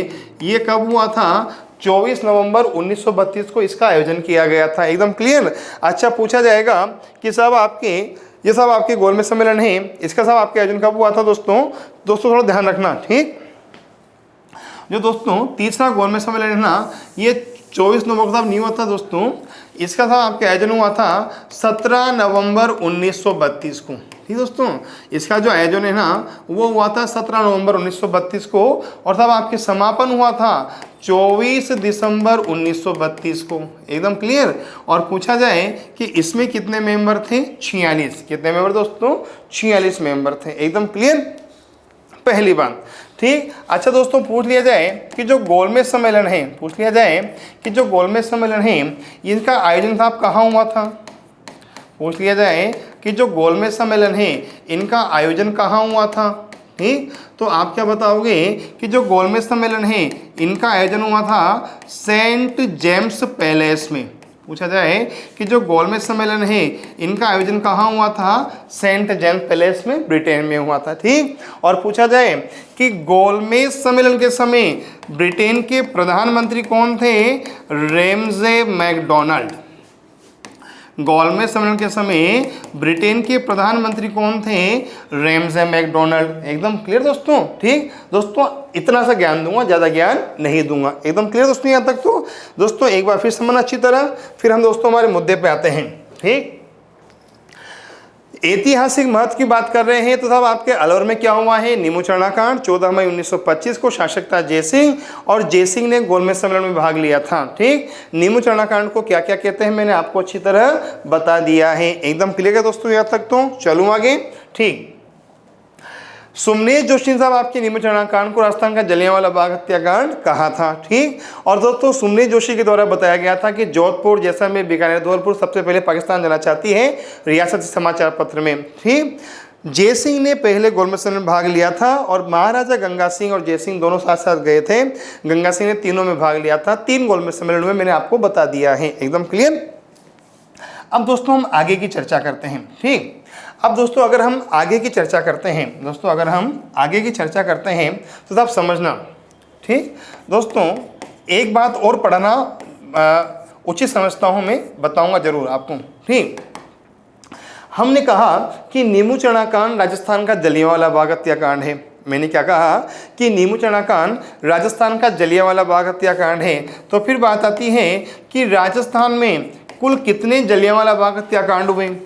ये कब हुआ था? 24 नवंबर 1932 को इसका आयोजन किया गया था। एकदम क्लियर। अच्छा, पूछा जाएगा कि साहब आपके ये सब आपके गोलमेज सम्मेलन है इसका साहब आपके आयोजन कब हुआ था दोस्तों थोड़ा ध्यान रखना। ठीक। जो दोस्तों तीसरा गोलमेज सम्मेलन है ना ये 24 नवंबर का नहीं हुआ था दोस्तों, इसका था आपके आयोजन हुआ था 17 नवंबर 1932 को। ठीक दोस्तों, इसका जो आयोजन है ना वो हुआ था 17 नवंबर 1932 को। और तब आपके समापन हुआ था 24 दिसंबर 1932 को। एकदम क्लियर। और पूछा जाए कि इसमें कितने मेंबर थे? 46। कितने मेंबर दोस्तों? 46 मेंबर थे। एकदम क्लियर पहली बात। ठीक। अच्छा दोस्तों, पूछ लिया जाए कि जो गोलमेज सम्मेलन है, पूछ लिया जाए कि जो गोलमेज सम्मेलन है इनका आयोजन साहब कहाँ हुआ था। पूछ लिया जाए कि जो गोलमेज सम्मेलन है इनका आयोजन कहाँ हुआ था। ठीक। तो आप क्या बताओगे कि जो गोलमेज सम्मेलन है इनका आयोजन हुआ था सेंट जेम्स पैलेस में। पूछा जाए कि जो गोलमेज सम्मेलन है इनका आयोजन कहाँ हुआ था? सेंट जेम्स पैलेस में, ब्रिटेन में हुआ था। ठीक। और पूछा जाए कि गोलमेज सम्मेलन के समय ब्रिटेन के प्रधानमंत्री कौन थे? Ramsay MacDonald. गोलमेज सम्मेलन के समय ब्रिटेन के प्रधानमंत्री कौन थे? Ramsay McDonald. एकदम क्लियर दोस्तों। ठीक दोस्तों, इतना सा ज्ञान दूंगा, ज़्यादा ज्ञान नहीं दूंगा। एकदम क्लियर दोस्तों यहाँ तक। तो दोस्तों एक बार फिर समझना अच्छी तरह, फिर हम दोस्तों हमारे मुद्दे पे आते हैं। ठीक। ऐतिहासिक महत्व की बात कर रहे हैं तो साहब आपके अलवर में क्या हुआ है, नीमूचना कांड। 14 मई 1925 को शासक था जयसिंह और जयसिंह ने गोलमेज सम्मेलन में भाग लिया था। ठीक, नीमूचना कांड को क्या क्या कहते हैं मैंने आपको अच्छी तरह बता दिया है। एकदम क्लियर है दोस्तों यहाँ तक, तो चलूँ आगे। ठीक, सुमनेश जोशी साहब आपके नीमूचना कांड को राजस्थान का जलियांवाला बाग हत्याकांड कहा था। ठीक, और दोस्तों सुमनेश जोशी के द्वारा बताया गया था कि जोधपुर, जैसलमेर, बीकानेर, धौलपुर सबसे पहले पाकिस्तान जाना चाहती है, रियासती समाचार पत्र में। ठीक, जयसिंह ने पहले गोलमेज सम्मेलन में भाग लिया था और महाराजा गंगा सिंह और जयसिंह दोनों साथ साथ गए थे। गंगा सिंह ने तीनों में भाग लिया था, 3 गोलमेज सम्मेलन में, मैंने आपको बता दिया है। एकदम क्लियर। अब दोस्तों हम आगे की चर्चा करते हैं। ठीक, अब दोस्तों अगर हम आगे की चर्चा करते हैं तो आप समझना। ठीक दोस्तों, एक बात और पढ़ना उचित समझता हूं, मैं बताऊंगा जरूर आपको। ठीक, हमने कहा कि नीमूचना कांड राजस्थान का जलियांवाला बाग हत्याकांड है। मैंने क्या कहा कि नीमूचना कांड राजस्थान का जलियांवाला बाग हत्याकांड है। तो फिर बात आती है कि राजस्थान में कुल कितने जलियांवाला बाग हत्याकांड हुए।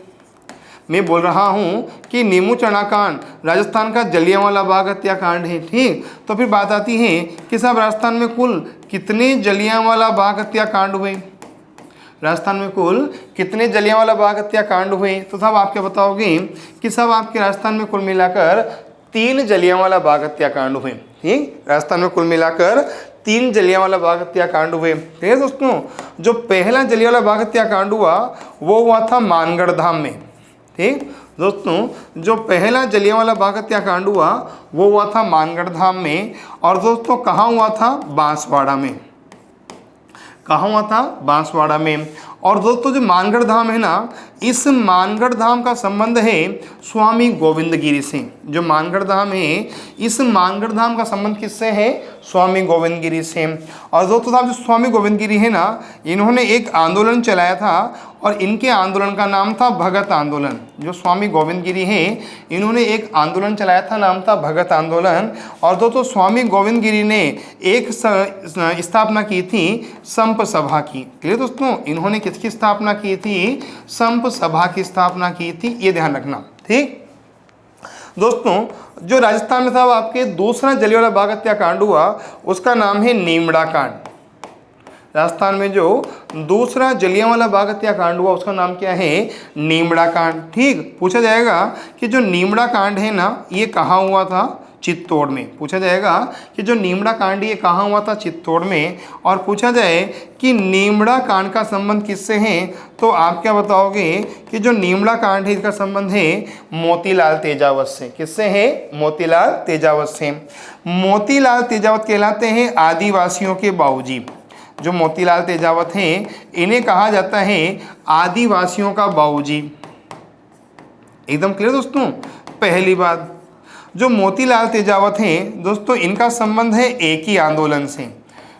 मैं बोल रहा हूं कि नीमूचना कांड राजस्थान का जलियांवाला बाग हत्याकांड है। ठीक, तो फिर बात आती है कि साहब राजस्थान में कुल कितने जलियांवाला बाग हत्याकांड हुए। राजस्थान में कुल कितने जलियांवाला बाग हत्याकांड हुए। तो साहब आप क्या बताओगे कि साहब आपके राजस्थान में कुल मिलाकर 3 जलियांवाला बाग हत्याकांड हुए। ठीक, राजस्थान में कुल मिलाकर 3 जलियांवाला बाग हत्याकांड हुए। ठीक है दोस्तों, जो पहला जलियांवाला बाग हत्याकांड हुआ वो हुआ था मानगढ़ धाम में। ठीक दोस्तों, जो पहला जलियांवाला बाग हत्याकांड हुआ वो हुआ था मानगढ़ धाम में। और दोस्तों कहाँ हुआ था, बांसवाड़ा में। कहाँ हुआ था, बांसवाड़ा में। और दोस्तों जो मानगढ़ धाम है ना, इस मानगढ़ धाम का संबंध है स्वामी गोविंद गिरी से। जो मानगढ़ धाम है, इस मानगढ़ धाम का संबंध किससे है, स्वामी गोविंद गिरी से। और दोस्तों साहब जो स्वामी गोविंद गिरी है ना, इन्होंने एक आंदोलन चलाया था और इनके आंदोलन का नाम था भगत आंदोलन। जो स्वामी गोविंद गिरी है, इन्होंने एक आंदोलन चलाया था, नाम था भगत आंदोलन। और दोस्तों स्वामी गोविंद गिरी ने एक स्थापना की थी संप सभा की। क्लियर दोस्तों, इन्होंने किसकी स्थापना की थी, संप सभा की स्थापना की थी, ये ध्यान रखना। ठीक दोस्तों, जो राजस्थान में था आपके दूसरा जलियांवाला बाग हत्याकांड हुआ उसका नाम है नीमड़ा कांड। राजस्थान में जो दूसरा जलियांवाला बाग हत्याकांड हुआ उसका नाम क्या है, नीमड़ा कांड। ठीक, पूछा जाएगा कि जो नीमड़ा कांड है ना, ये कहाँ हुआ था, चित्तौड़ में। पूछा जाएगा कि जो नीमड़ा कांड ये कहाँ हुआ था, चित्तौड़ में। और पूछा जाए कि नीमड़ा कांड का संबंध किससे है, तो आप क्या बताओगे कि जो नीमड़ा कांड है इसका संबंध है मोतीलाल तेजावत से। किससे है, मोतीलाल तेजावत से। मोतीलाल तेजावत कहलाते हैं आदिवासियों के बाबूजी। जो मोतीलाल तेजावत हैं, इन्हें कहा जाता है आदिवासियों का बाबूजी। एकदम क्लियर दोस्तों। पहली बात, जो मोतीलाल तेजावत हैं दोस्तों, इनका संबंध है एक ही आंदोलन से।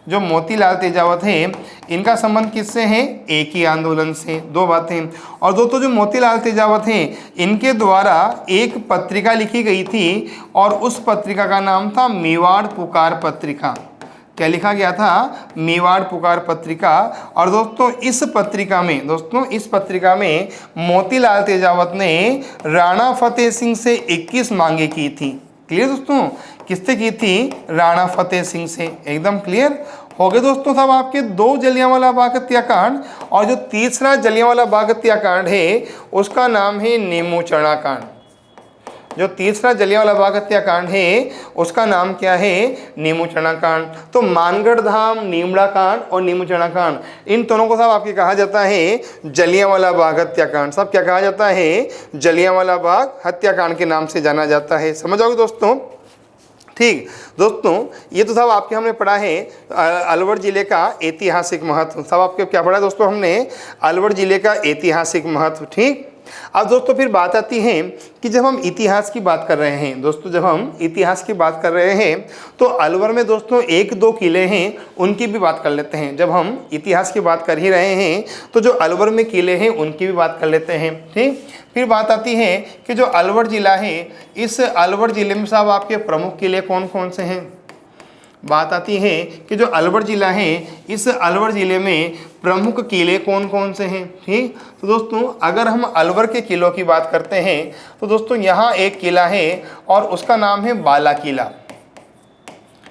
जो मोतीलाल तेजावत हैं, इनका संबंध किससे है, एक ही आंदोलन से। 2 बातें। और दोस्तों जो मोतीलाल तेजावत हैं, इनके द्वारा एक पत्रिका लिखी गई थी और उस पत्रिका का नाम था मेवाड़ पुकार पत्रिका। क्या लिखा गया था, मेवाड़ पुकार पत्रिका। और दोस्तों इस पत्रिका में मोतीलाल तेजावत ने राणा फतेह सिंह से 21 मांगे की थी। क्लियर दोस्तों, किससे की थी, राणा फतेह सिंह से। एकदम क्लियर हो गए दोस्तों साहब आपके 2 जलियांवाला बाग हत्याकांड। और जो तीसरा जलियांवाला बाग हत्याकांड है उसका नाम है नीमूचना कांड। जो तीसरा जलियांवाला बाग हत्याकांड है उसका नाम क्या है, नीमूचना कांड। तो मानगढ़ धाम, नीमड़ा कांड और नीमूचना कांड, इन दोनों को साहब आपके कहा जाता है जलियांवाला बाग हत्याकांड। सब क्या कहा जाता है, जलियांवाला बाग हत्याकांड के नाम से जाना जाता है। समझ आओगे दोस्तों। ठीक दोस्तों, ये तो साहब आपके हमने पढ़ा है अलवर जिले का ऐतिहासिक महत्व। साहब आपके क्या पढ़ा है दोस्तों हमने, अलवर जिले का ऐतिहासिक महत्व। ठीक, अब दोस्तों फिर बात आती है कि जब हम इतिहास की बात कर रहे हैं दोस्तों, जब हम इतिहास की बात कर रहे हैं तो अलवर में दोस्तों 1-2 किले हैं, उनकी भी बात कर लेते हैं। जब हम इतिहास की बात कर ही रहे हैं तो जो अलवर में किले हैं उनकी भी बात कर लेते हैं। ठीक, फिर बात आती है कि जो अलवर जिला है, इस अलवर जिले में साहब आपके प्रमुख किले कौन कौन से हैं। बात आती है कि जो अलवर ज़िला है, इस अलवर ज़िले में प्रमुख किले कौन कौन से हैं। ठीक, तो दोस्तों अगर हम अलवर के किलों की बात करते हैं तो दोस्तों यहाँ एक किला है और उसका नाम है बाला किला।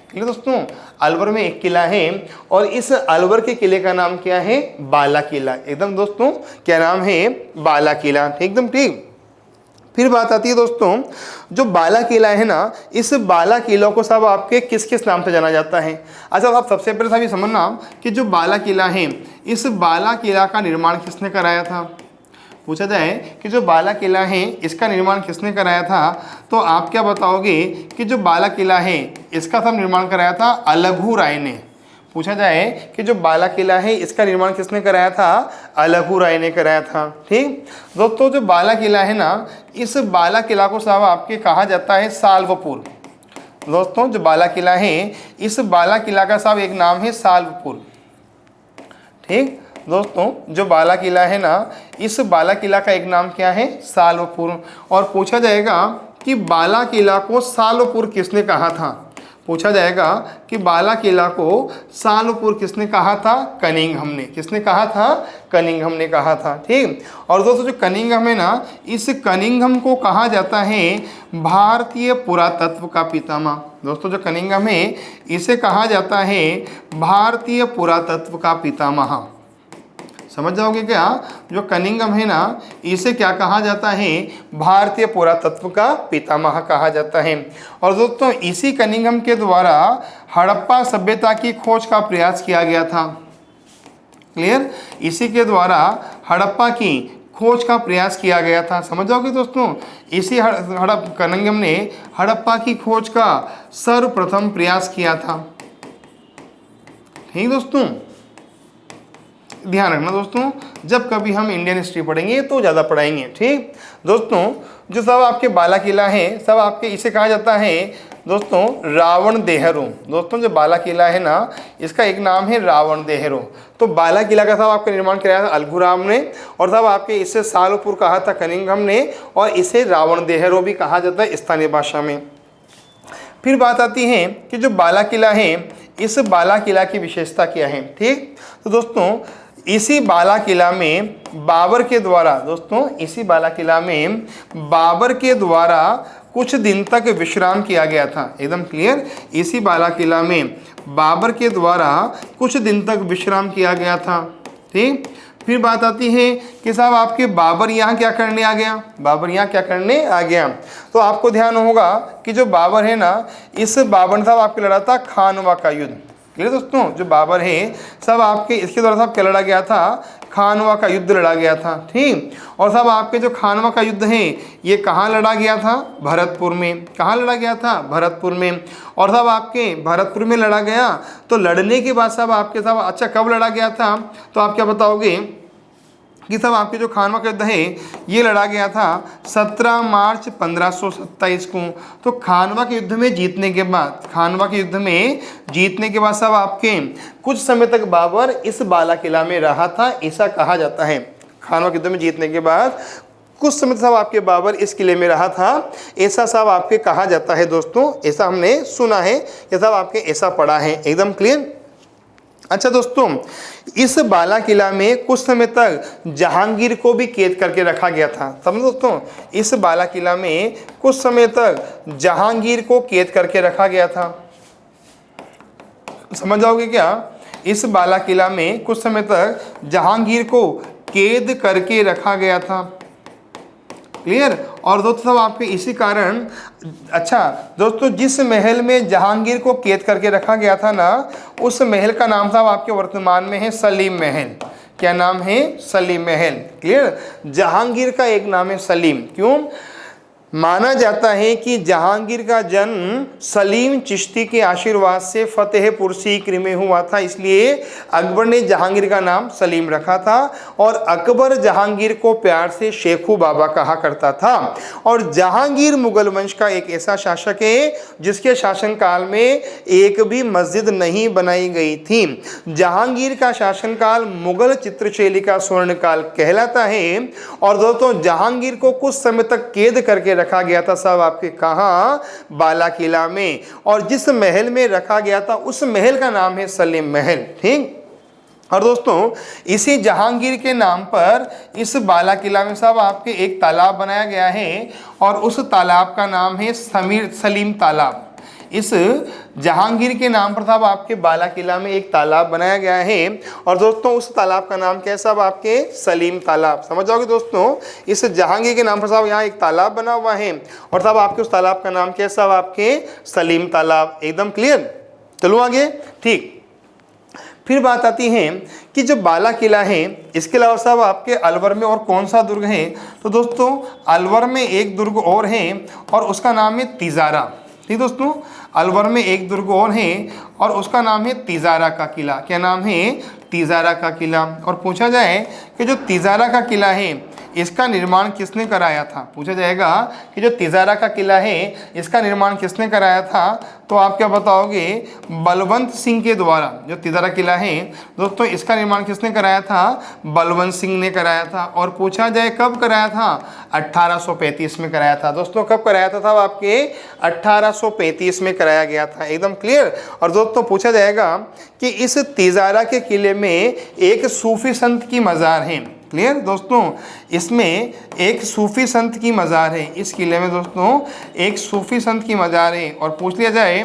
ठीक है दोस्तों, अलवर में एक किला है और इस अलवर के किले का नाम क्या है, बाला किला। एकदम दोस्तों क्या नाम है, बाला किला। एकदम ठीक। फिर बात आती है दोस्तों, जो बाला किला है ना, इस बाला किला को सब आपके किस किस नाम से जाना जाता है। अच्छा, आप सबसे पहले सब ये समझना कि जो बाला किला है, इस बाला किला का निर्माण किसने कराया था। पूछा जाए कि जो बाला किला है इसका निर्माण किसने कराया था, तो आप क्या बताओगे कि जो बाला किला है इसका सब निर्माण कराया था अलगू राय ने। पूछा जाए कि जो बाला किला है इसका निर्माण किसने कराया था, अलगू राय ने कराया था। ठीक दोस्तों, जो बाला किला है ना, इस बाला किला को साहब आपके कहा जाता है साल्वपुर। दोस्तों जो बाला किला है, इस बाला किला का साहब एक नाम है साल्वपुर। ठीक दोस्तों, जो बाला किला है ना, इस बाला किला का एक नाम क्या है, साल्वपुर। और पूछा जाएगा कि बाला किला को साल्वपुर किसने कहा था। पूछा जाएगा कि बाला किला को साल्वपुर किसने कहा था, कनिंघम ने। किसने कहा था, कनिंघम ने कहा था। ठीक, और दोस्तों जो कनिंघम है ना, इस कनिंघम को कहा जाता है भारतीय पुरातत्व का पितामह। दोस्तों जो कनिंघम है इसे कहा जाता है भारतीय पुरातत्व का पितामह। समझ जाओगे क्या, जो कनिंघम है ना, इसे क्या कहा जाता है, भारतीय पुरातत्व का पितामह कहा जाता है। और दोस्तों इसी कनिंघम के द्वारा हड़प्पा सभ्यता की खोज का प्रयास किया गया था। क्लियर, इसी के द्वारा हड़प्पा की खोज का प्रयास किया गया था। समझ जाओगे दोस्तों, इसी कनिंघम ने हड़प्पा की खोज का सर्वप्रथम प्रयास किया था। ठीक दोस्तों, ध्यान रखना दोस्तों, जब कभी हम इंडियन हिस्ट्री पढ़ेंगे तो ज़्यादा पढ़ाएंगे। ठीक दोस्तों, जो सब आपके बाला किला है, सब आपके इसे कहा जाता है दोस्तों रावण देहरो। दोस्तों जो बाला किला है ना, इसका एक नाम है रावण देहरो। तो बाला किला का सब आपका निर्माण कराया था अलगूराम ने, और सब आपके इसे साल्वपुर कहा था कनिंघम ने, और इसे रावण देहरो भी कहा जाता है स्थानीय भाषा में। फिर बात आती है कि जो बाला किला है, इस बाला किला की विशेषता क्या है। ठीक, तो दोस्तों इसी बाला किला में बाबर के द्वारा, दोस्तों इसी बाला किला में बाबर के द्वारा कुछ दिन तक विश्राम किया गया था। एकदम क्लियर, इसी बाला किला में बाबर के द्वारा कुछ दिन तक विश्राम किया गया था। ठीक, फिर बात आती है कि साहब आपके बाबर यहाँ क्या करने आ गया, बाबर यहाँ क्या करने आ गया। तो आपको ध्यान होगा कि जो बाबर है ना, इस बाबर साहब आपके लड़ा था खानवा का युद्ध। क्लियर दोस्तों, जो बाबर है सब आपके इसके द्वारा साहब क्या लड़ा गया था, खानवा का युद्ध लड़ा गया था। ठीक, और सब आपके जो खानवा का युद्ध है ये कहाँ लड़ा गया था, भरतपुर में। कहाँ लड़ा गया था, भरतपुर में। और सब आपके भरतपुर में लड़ा गया। तो लड़ने के बाद सब आपके साहब अच्छा कब लड़ा गया था, तो आप क्या बताओगे कि सब आपके जो खानवा का युद्ध है ये लड़ा गया था 17 मार्च 1527 को। तो खानवा के युद्ध में जीतने के बाद, खानवा के युद्ध में जीतने के बाद सब आपके कुछ समय तक बाबर इस बाला किला में रहा था, ऐसा कहा जाता है। खानवा के युद्ध में जीतने के बाद कुछ समय सब आपके बाबर इस किले में रहा था, ऐसा सब आपके कहा जाता है। दोस्तों ऐसा हमने सुना है, ये सब आपके ऐसा पढ़ा है। एकदम क्लियर। अच्छा दोस्तों, इस बाला किला में कुछ समय तक जहांगीर को भी कैद करके रखा गया था। समझो दोस्तों, इस बाला किला में कुछ समय तक जहांगीर को कैद करके रखा गया था। समझ जाओगे क्या, इस बाला किला में कुछ समय तक जहांगीर को कैद करके रखा गया था। क्लियर। और दोस्तों सब आपके इसी कारण, अच्छा दोस्तों जिस महल में जहांगीर को कैद करके रखा गया था ना, उस महल का नाम साहब आपके वर्तमान में है सलीम महल। क्या नाम है, सलीम महल। क्लियर। जहांगीर का एक नाम है सलीम। क्यों, माना जाता है कि जहांगीर का जन्म सलीम चिश्ती के आशीर्वाद से फतेहपुर सीकरी में हुआ था, इसलिए अकबर ने जहांगीर का नाम सलीम रखा था। और अकबर जहांगीर को प्यार से शेखू बाबा कहा करता था। और जहांगीर मुगल वंश का एक ऐसा शासक है जिसके शासनकाल में एक भी मस्जिद नहीं बनाई गई थी। जहांगीर का शासनकाल मुगल चित्रशैली का स्वर्णकाल कहलाता है। और दोस्तों जहांगीर को कुछ समय तक कैद करके रखा गया था साहब आपके कहाँ, बाला किला में। और जिस महल में रखा गया था उस महल का नाम है सलीम महल। ठीक। और दोस्तों इसी जहांगीर के नाम पर इस बाला किला में साहब आपके एक तालाब बनाया गया है और उस तालाब का नाम है सलीम तालाब। इस जहांगीर के नाम पर साहब आपके बाला किला में एक तालाब बनाया गया है और दोस्तों उस तालाब का नाम क्या है साहब आपके, सलीम तालाब। समझ जाओगे दोस्तों, इस जहांगीर के नाम पर साहब यहाँ एक तालाब बना हुआ है और साहब आपके उस तालाब का नाम क्या है साहब आपके, सलीम तालाब। एकदम क्लियर। चलो आगे। ठीक। फिर बात आती है कि जो बाला किला है इसके अलावा साहब आपके अलवर में और कौन सा दुर्ग है, तो दोस्तों अलवर में एक दुर्ग और है और उसका नाम है तिजारा। ठीक दोस्तों, अलवर में एक दुर्ग और है और उसका नाम है तिजारा का किला। क्या नाम है, तिजारा का किला। और पूछा जाए कि जो तिजारा का किला है इसका निर्माण किसने कराया था, पूछा जाएगा कि जो तिजारा का किला है इसका निर्माण किसने कराया था, तो आप क्या बताओगे, बलवंत सिंह के द्वारा। जो तिजारा किला है दोस्तों इसका निर्माण किसने कराया था, बलवंत सिंह ने कराया था। और पूछा जाए कब कराया था, 1835 में कराया था। दोस्तों कब कराया था साहब आपके, 1835 में कराया गया था। एकदम क्लियर। और दोस्तों पूछा जाएगा कि इस तिजारा के किले में एक सूफी संत की मज़ार है। क्लियर दोस्तों, इसमें एक सूफी संत की मज़ार है। इस किले में दोस्तों एक सूफी संत की मज़ार है। और पूछ लिया जाए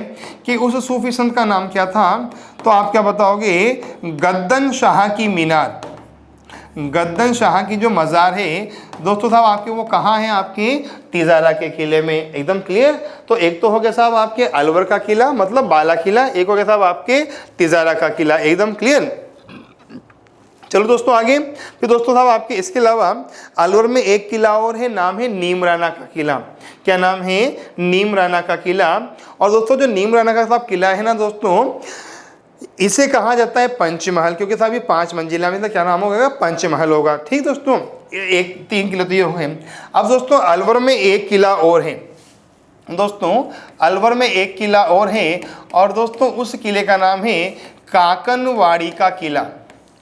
कि उस सूफी संत का नाम क्या था, तो आप क्या बताओगे, गद्दन शाह की मीनार। गद्दन शाह की जो मज़ार है दोस्तों साहब आपके वो कहाँ है, आपके तिजारा के किले में। एकदम क्लियर। तो एक तो हो गया साहब आपके अलवर का किला मतलब बाला किला, एक हो गया साहब आपके तिजारा का किला। एकदम क्लियर। चलो दोस्तों आगे। फिर दोस्तों साहब आपके इसके अलावा अलवर में एक किला और है, नाम है नीम राना का किला। क्या नाम है, नीम राना का किला। और दोस्तों जो नीम राना का साहब किला है ना दोस्तों, इसे कहा जाता है पंचमहल, क्योंकि साहब ये 5 मंजिला में, तो क्या नाम होगा, पंचमहल होगा। ठीक दोस्तों, एक 3 किला तो ये है। अब दोस्तों अलवर में एक किला और है, दोस्तों अलवर में एक किला और है और दोस्तों उस किले का नाम है काकनवाड़ी का किला।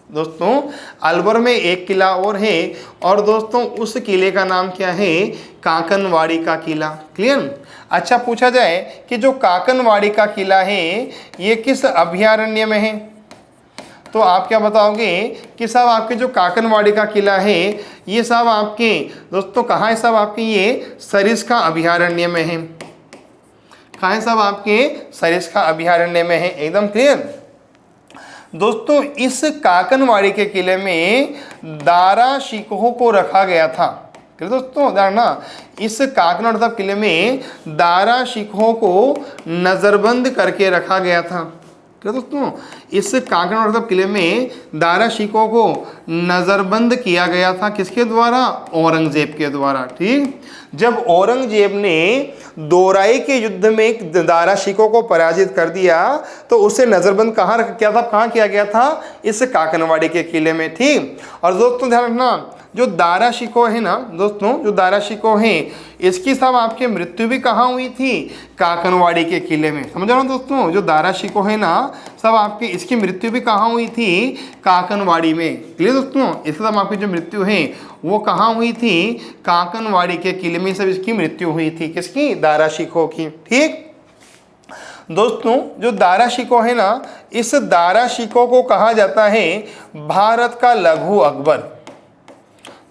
दोस्तों अलवर में एक किला और है और दोस्तों उस किले का नाम क्या है, काकनवाड़ी का किला। क्लियर। अच्छा पूछा जाए कि जो काकनवाड़ी का किला है ये किस अभयारण्य में है, तो आप क्या बताओगे कि साहब आपके जो काकनवाड़ी का किला है ये साहब आपके दोस्तों कहाँ है, साहब आपके ये सरिस्का अभयारण्य में है। कहाँ है साहब आपके, सरिस्का अभयारण्य में है। एकदम क्लियर। दोस्तों इस काकनवाड़ी के किले में दारा शिकोह को रखा गया था। दोस्तों ना इस काकनवाड़ी किले में दारा शिकोह को नज़रबंद करके रखा गया था। दोस्तों इस काकनवाड़ी किले में दारा शिकोह को नज़रबंद किया गया था, किसके द्वारा, औरंगजेब के द्वारा। ठीक। जब औरंगजेब ने दोराई के युद्ध में दारा शिकोह को पराजित कर दिया तो उसे नज़रबंद कहाँ किया था, कहाँ किया गया था, इस काकनवाड़ी के किले में। ठीक। और दोस्तों ध्यान रखना, जो दारा शिकोह है ना दोस्तों, जो दारा शिकोह है इसकी साहब आपकी मृत्यु भी कहाँ हुई थी, काकनवाड़ी के किले में। समझ रहे हो दोस्तों, जो दारा शिकोह है ना सब आपकी, इसकी मृत्यु भी कहाँ हुई थी, काकनवाड़ी में। क्लियर दोस्तों, इसके साथ आपकी जो मृत्यु है वो कहाँ हुई थी, काकनवाड़ी के किले में सब इसकी मृत्यु हुई थी, किसकी, दारा शिकोह की। ठीक दोस्तों, जो दारा शिकोह है ना, इस दारा शिकोह को कहा जाता है भारत का लघु अकबर।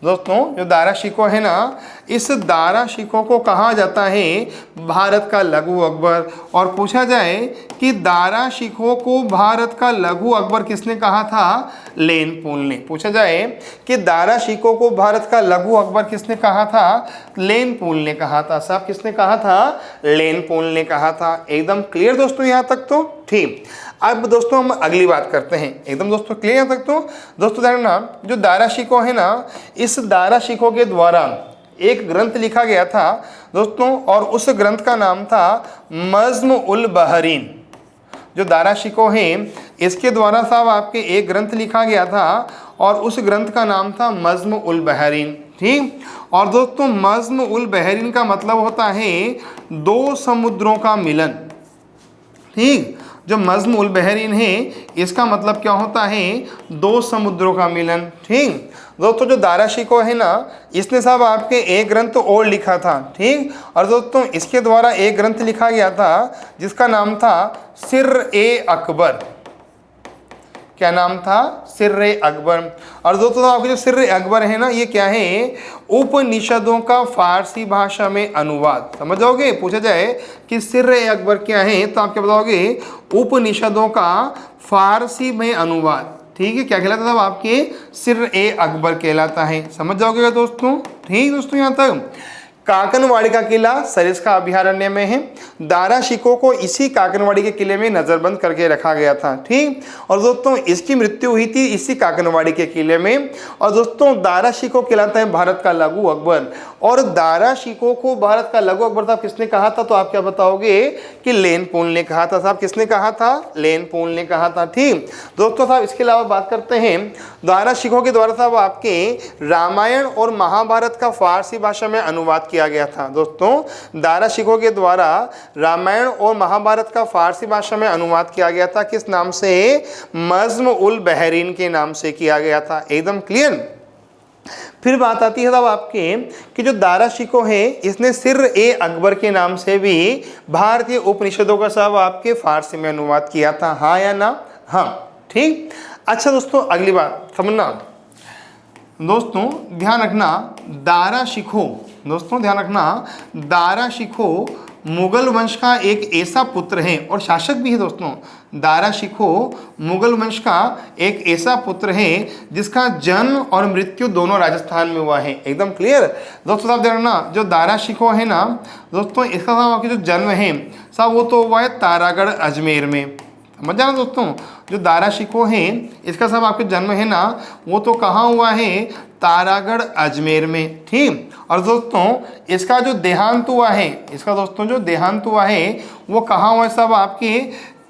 दोस्तों जो दारा शिकोह है ना, इस दारा शिकोह को कहा जाता है भारत का लघु अकबर। और पूछा जाए कि दारा शिकोह को भारत का लघु अकबर किसने कहा था, लेनपोल ने। पूछा जाए कि दारा शिकोह को भारत का लघु अकबर किसने कहा था, लेनपोल ने कहा था। साहब किसने कहा था, लेनपोल ने कहा था। एकदम क्लियर दोस्तों यहाँ तक तो। ठीक। अब दोस्तों हम अगली बात करते हैं। एकदम दोस्तों क्लियर यहाँ तक तो। दोस्तों ध्यान रखना, जो दारा शिकोह है ना, इस दारा शिकोह के द्वारा एक ग्रंथ लिखा गया था दोस्तों और उस ग्रंथ का नाम था नज़्म उल बहरीन। जो दारा शिकोह है इसके द्वारा साहब आपके एक ग्रंथ लिखा गया था और उस ग्रंथ का नाम था नज़्म उल बहरीन। ठीक। और दोस्तों नज़्म उल बहरीन का मतलब होता है 2 समुद्रों का मिलन। ठीक। जो मज़्म उल बहरीन है इसका मतलब क्या होता है, दो समुद्रों का मिलन। ठीक दोस्तों, जो दारा शिकोह है ना, इसने साहब आपके एक ग्रंथ और लिखा था। ठीक, और दोस्तों इसके द्वारा एक ग्रंथ लिखा गया था जिसका नाम था सिर-ए-अकबर। क्या नाम था? सिर-ए-अकबर। और दोस्तों आपके जो सिर-ए-अकबर है ना, ये क्या है? उपनिषदों का फारसी भाषा में अनुवाद। समझ जाओगे, पूछा जाए कि सिर-ए-अकबर क्या है तो आप क्या बताओगे? उपनिषदों का फारसी में अनुवाद। ठीक है, क्या कहलाता था आपके? सिर-ए-अकबर कहलाता है। समझ जाओगे दोस्तों। ठीक दोस्तों, यहाँ तक काकनवाड़ी का किला सरिस्का अभयारण्य में है। दारा शिकोह को इसी काकनवाड़ी के किले में नज़रबंद करके रखा गया था। ठीक, और दोस्तों इसकी मृत्यु हुई थी इसी काकनवाड़ी के किले में। और दोस्तों दारा शिकोह कहलाता है भारत का लघु अकबर। और दारा शिकोह को भारत का लघु अकबर साहब किसने कहा था? तो आप क्या बताओगे कि लेन पोल ने कहा था। साहब किसने कहा था? लेन पोल ने कहा था। ठीक दोस्तों, साहब इसके अलावा बात करते हैं दारा शिकोह के द्वारा साहब आपके रामायण और महाभारत का फारसी भाषा में अनुवाद किया गया था। दोस्तों दारा शिकोह के द्वारा रामायण और महाभारत का फारसी भाषा में अनुवाद किया गया था। किस नाम से? मज़्म उल बहरीन के नाम से किया गया था। एकदम क्लियर। फिर बात आती है साहब आपके कि जो दारा शिकोह है इसने सिर-ए-अकबर के नाम से भी भारतीय उपनिषदों का साहब आपके फारसी में अनुवाद किया था। हाँ या ना? हाँ। ठीक, अच्छा दोस्तों अगली बात समझना। दोस्तों ध्यान रखना, दारा शिकोह, दोस्तों ध्यान रखना, दारा शिकोह मुगल वंश का एक ऐसा पुत्र है और शासक भी है। दोस्तों दारा शिकोह मुगल वंश का एक ऐसा पुत्र है जिसका जन्म और मृत्यु दोनों राजस्थान में हुआ है। एकदम क्लियर। दोस्तों साहब ध्यान रखना, जो दारा शिकोह है ना दोस्तों, इसका साहब आपकी जो जन्म है साहब वो तो हुआ है तारागढ़ अजमेर में। समझ जाना दोस्तों, जो दारा शिकोह है इसका साहब आपके जन्म है ना वो तो कहाँ हुआ है? तारागढ़ अजमेर में। ठीक, और दोस्तों इसका जो देहांत हुआ है, इसका दोस्तों जो देहांत हुआ है वो कहाँ हुआ है? साहब आपके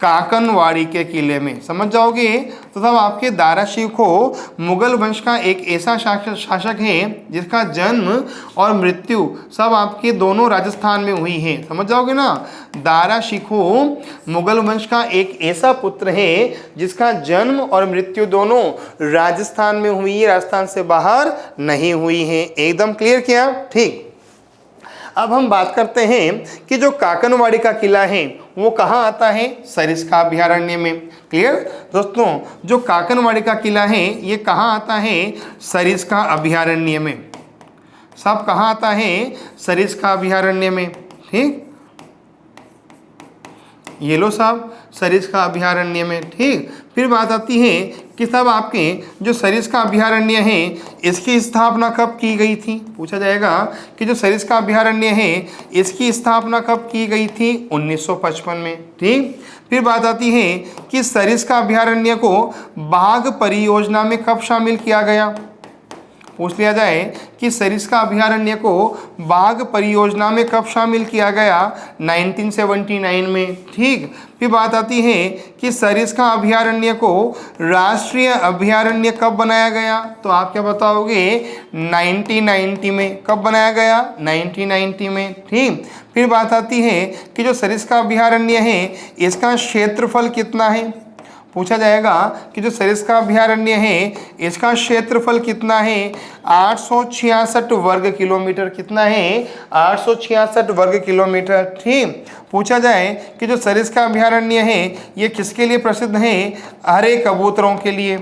काकनवाड़ी के किले में। समझ जाओगे तो साहब आपके दारा शिकोह मुगल वंश का एक ऐसा शासक है जिसका जन्म और मृत्यु सब आपके दोनों राजस्थान में हुई है। समझ जाओगे ना, दारा शिकोह मुगल वंश का एक ऐसा पुत्र है जिसका जन्म और मृत्यु दोनों राजस्थान में हुई है, राजस्थान से बाहर नहीं हुई है। एकदम क्लियर किया। ठीक, अब हम बात करते हैं कि जो काकनवाड़ी का किला है वो कहाँ आता है? सरिस्का अभयारण्य में। क्लियर दोस्तों, जो काकनवाड़ी का किला है ये कहाँ आता है? सरिस्का अभयारण्य में। सब कहाँ आता है? सरिस्का अभयारण्य में। ठीक, ये लो साहब सरिस्का अभयारण्य में। ठीक, फिर बात आती है कि साहब आपके जो सरिस्का अभयारण्य है इसकी स्थापना कब की गई थी? पूछा जाएगा कि जो सरिस्का अभयारण्य है इसकी स्थापना कब की गई थी? 1955 में। ठीक, फिर बात आती है कि सरिस्का अभयारण्य को बाघ परियोजना में कब शामिल किया गया? पूछ लिया जाए कि सरिस्का अभयारण्य को बाघ परियोजना में कब शामिल किया गया? 1979 में। ठीक, फिर बात आती है कि सरिस्का अभयारण्य को राष्ट्रीय अभयारण्य कब बनाया गया? तो आप क्या बताओगे? 1990 में। कब बनाया गया? 1990 में। ठीक, फिर बात आती है कि जो सरिस्का अभयारण्य है इसका क्षेत्रफल कितना है? पूछा जाएगा कि जो सरिस्का अभयारण्य है इसका क्षेत्रफल कितना है? 866 वर्ग किलोमीटर। कितना है? 866 वर्ग किलोमीटर। ठीक, पूछा जाए कि जो सरिस्का अभयारण्य है ये किसके लिए प्रसिद्ध है? हरे कबूतरों के लिए।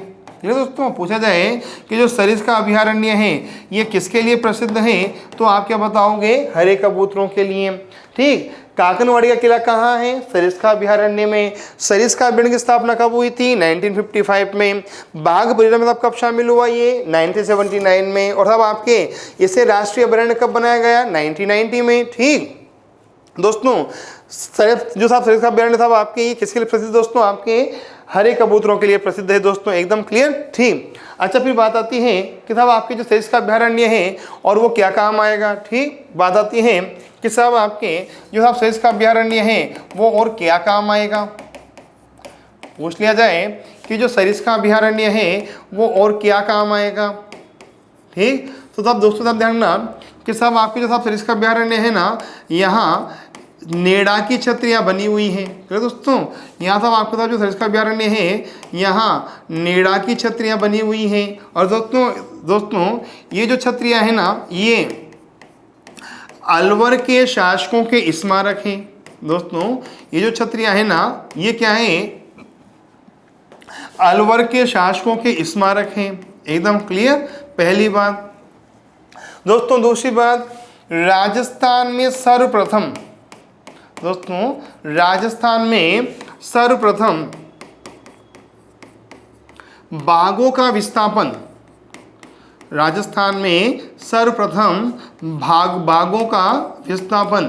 ये दोस्तों पूछा जाए कि जो सरिस्का अभयारण्य है ये किसके लिए प्रसिद्ध है? तो आप क्या बताओगे? हरे कबूतरों के लिए। ठीक, काकनवाड़ी का किला कहाँ है? सरिस्का अभयारण्य में। सरिस्का अभयारण्य की स्थापना कब हुई थी? 1955 में। बाघ परियोजना में कब शामिल हुआ? ये 1979 में। और साहब आपके इसे राष्ट्रीय अभयारण्य कब बनाया गया? 1990 में। ठीक दोस्तों, जो साहब सरिस्का अभयारण्य साहब आपके ये किसके लिए प्रसिद्ध? दोस्तों आपके हरे कबूतरों के लिए प्रसिद्ध है। दोस्तों एकदम क्लियर। ठीक, अच्छा फिर बात आती है कि साहब आपके जो सरिस्का अभयारण्य है और वो क्या काम आएगा? ठीक, बात आती है कि साहब आपके जो साहब सरिस्का अभयारण्य है वो और क्या काम आएगा? पूछ लिया जाए कि जो सरिस्का अभयारण्य है वो और क्या काम आएगा? ठीक, तो साहब दोस्तों साहब ध्यान रखना कि साहब आपके जो साहब सरिस्का अभयारण्य है ना यहाँ नेड़ा की छत्रियाँ बनी हुई हैं। तो दोस्तों यहाँ सब आपके साथ जो सरिस्का अभयारण्य है, यहाँ नेड़ा की छत्रियाँ बनी हुई हैं। और दोस्तों ये जो छत्रियाँ हैं ना, ये अलवर के शासकों के स्मारक हैं। दोस्तों ये जो छत्रियाँ हैं ना, ये क्या है, अलवर के शासकों के स्मारक हैं। एकदम क्लियर, पहली बात। दोस्तों दूसरी बात, राजस्थान में सर्वप्रथम, दोस्तों राजस्थान में सर्वप्रथम बागों का विस्थापन, राजस्थान में सर्वप्रथम बागों का विस्थापन,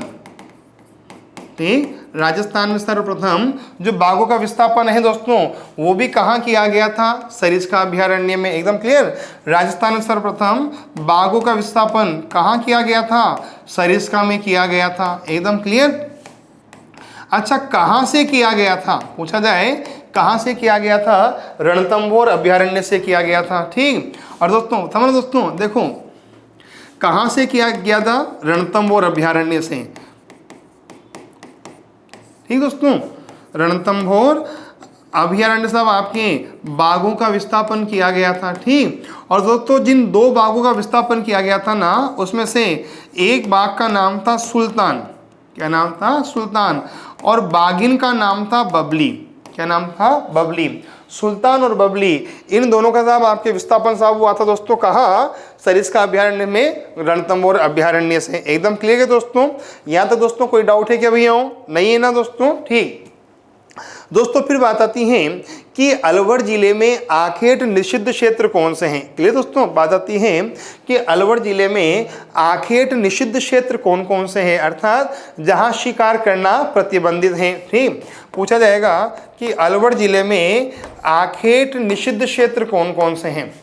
ठीक, राजस्थान में सर्वप्रथम जो बाघों का विस्थापन है दोस्तों, वो भी कहाँ किया गया था, सरिस्का अभयारण्य में। एकदम क्लियर, राजस्थान में सर्वप्रथम बाघों का विस्थापन कहाँ किया गया था, सरिस्का में किया गया था। एकदम क्लियर। अच्छा, कहाँ से किया गया था, पूछा जाए कहाँ से किया गया था, रणथंभौर अभयारण्य से किया गया था। ठीक, और दोस्तों समझ, दोस्तों देखो कहाँ से किया गया था, रणथंभौर अभयारण्य से। ठीक दोस्तों, रणथंभौर अभयारण्य से आपके बाघों का विस्थापन किया गया था। ठीक, और दोस्तों जिन दो बाघों का विस्थापन किया गया था ना, उसमें से एक बाघ का नाम था सुल्तान, क्या नाम था, सुल्तान, और बाघिन का नाम था बबली, क्या नाम था, बबली। सुल्तान और बबली, इन दोनों का साहब आपके विस्थापन साहब हुआ था दोस्तों, कहाँ, सरिस्का अभयारण्य में, रणथंभौर अभयारण्य से। एकदम क्लियर है दोस्तों। यहाँ तक दोस्तों कोई डाउट है क्या भैया, नहीं है ना दोस्तों। ठीक दोस्तों, फिर बात आती है कि अलवर जिले में आखेट निषिद्ध क्षेत्र कौन से हैं। क्लियर दोस्तों, बात आती है कि अलवर जिले में आखेट निषिद्ध क्षेत्र कौन कौन से हैं, अर्थात जहां शिकार करना प्रतिबंधित है। ठीक, पूछा जाएगा कि अलवर जिले में आखेट निषिद्ध क्षेत्र कौन कौन से हैं।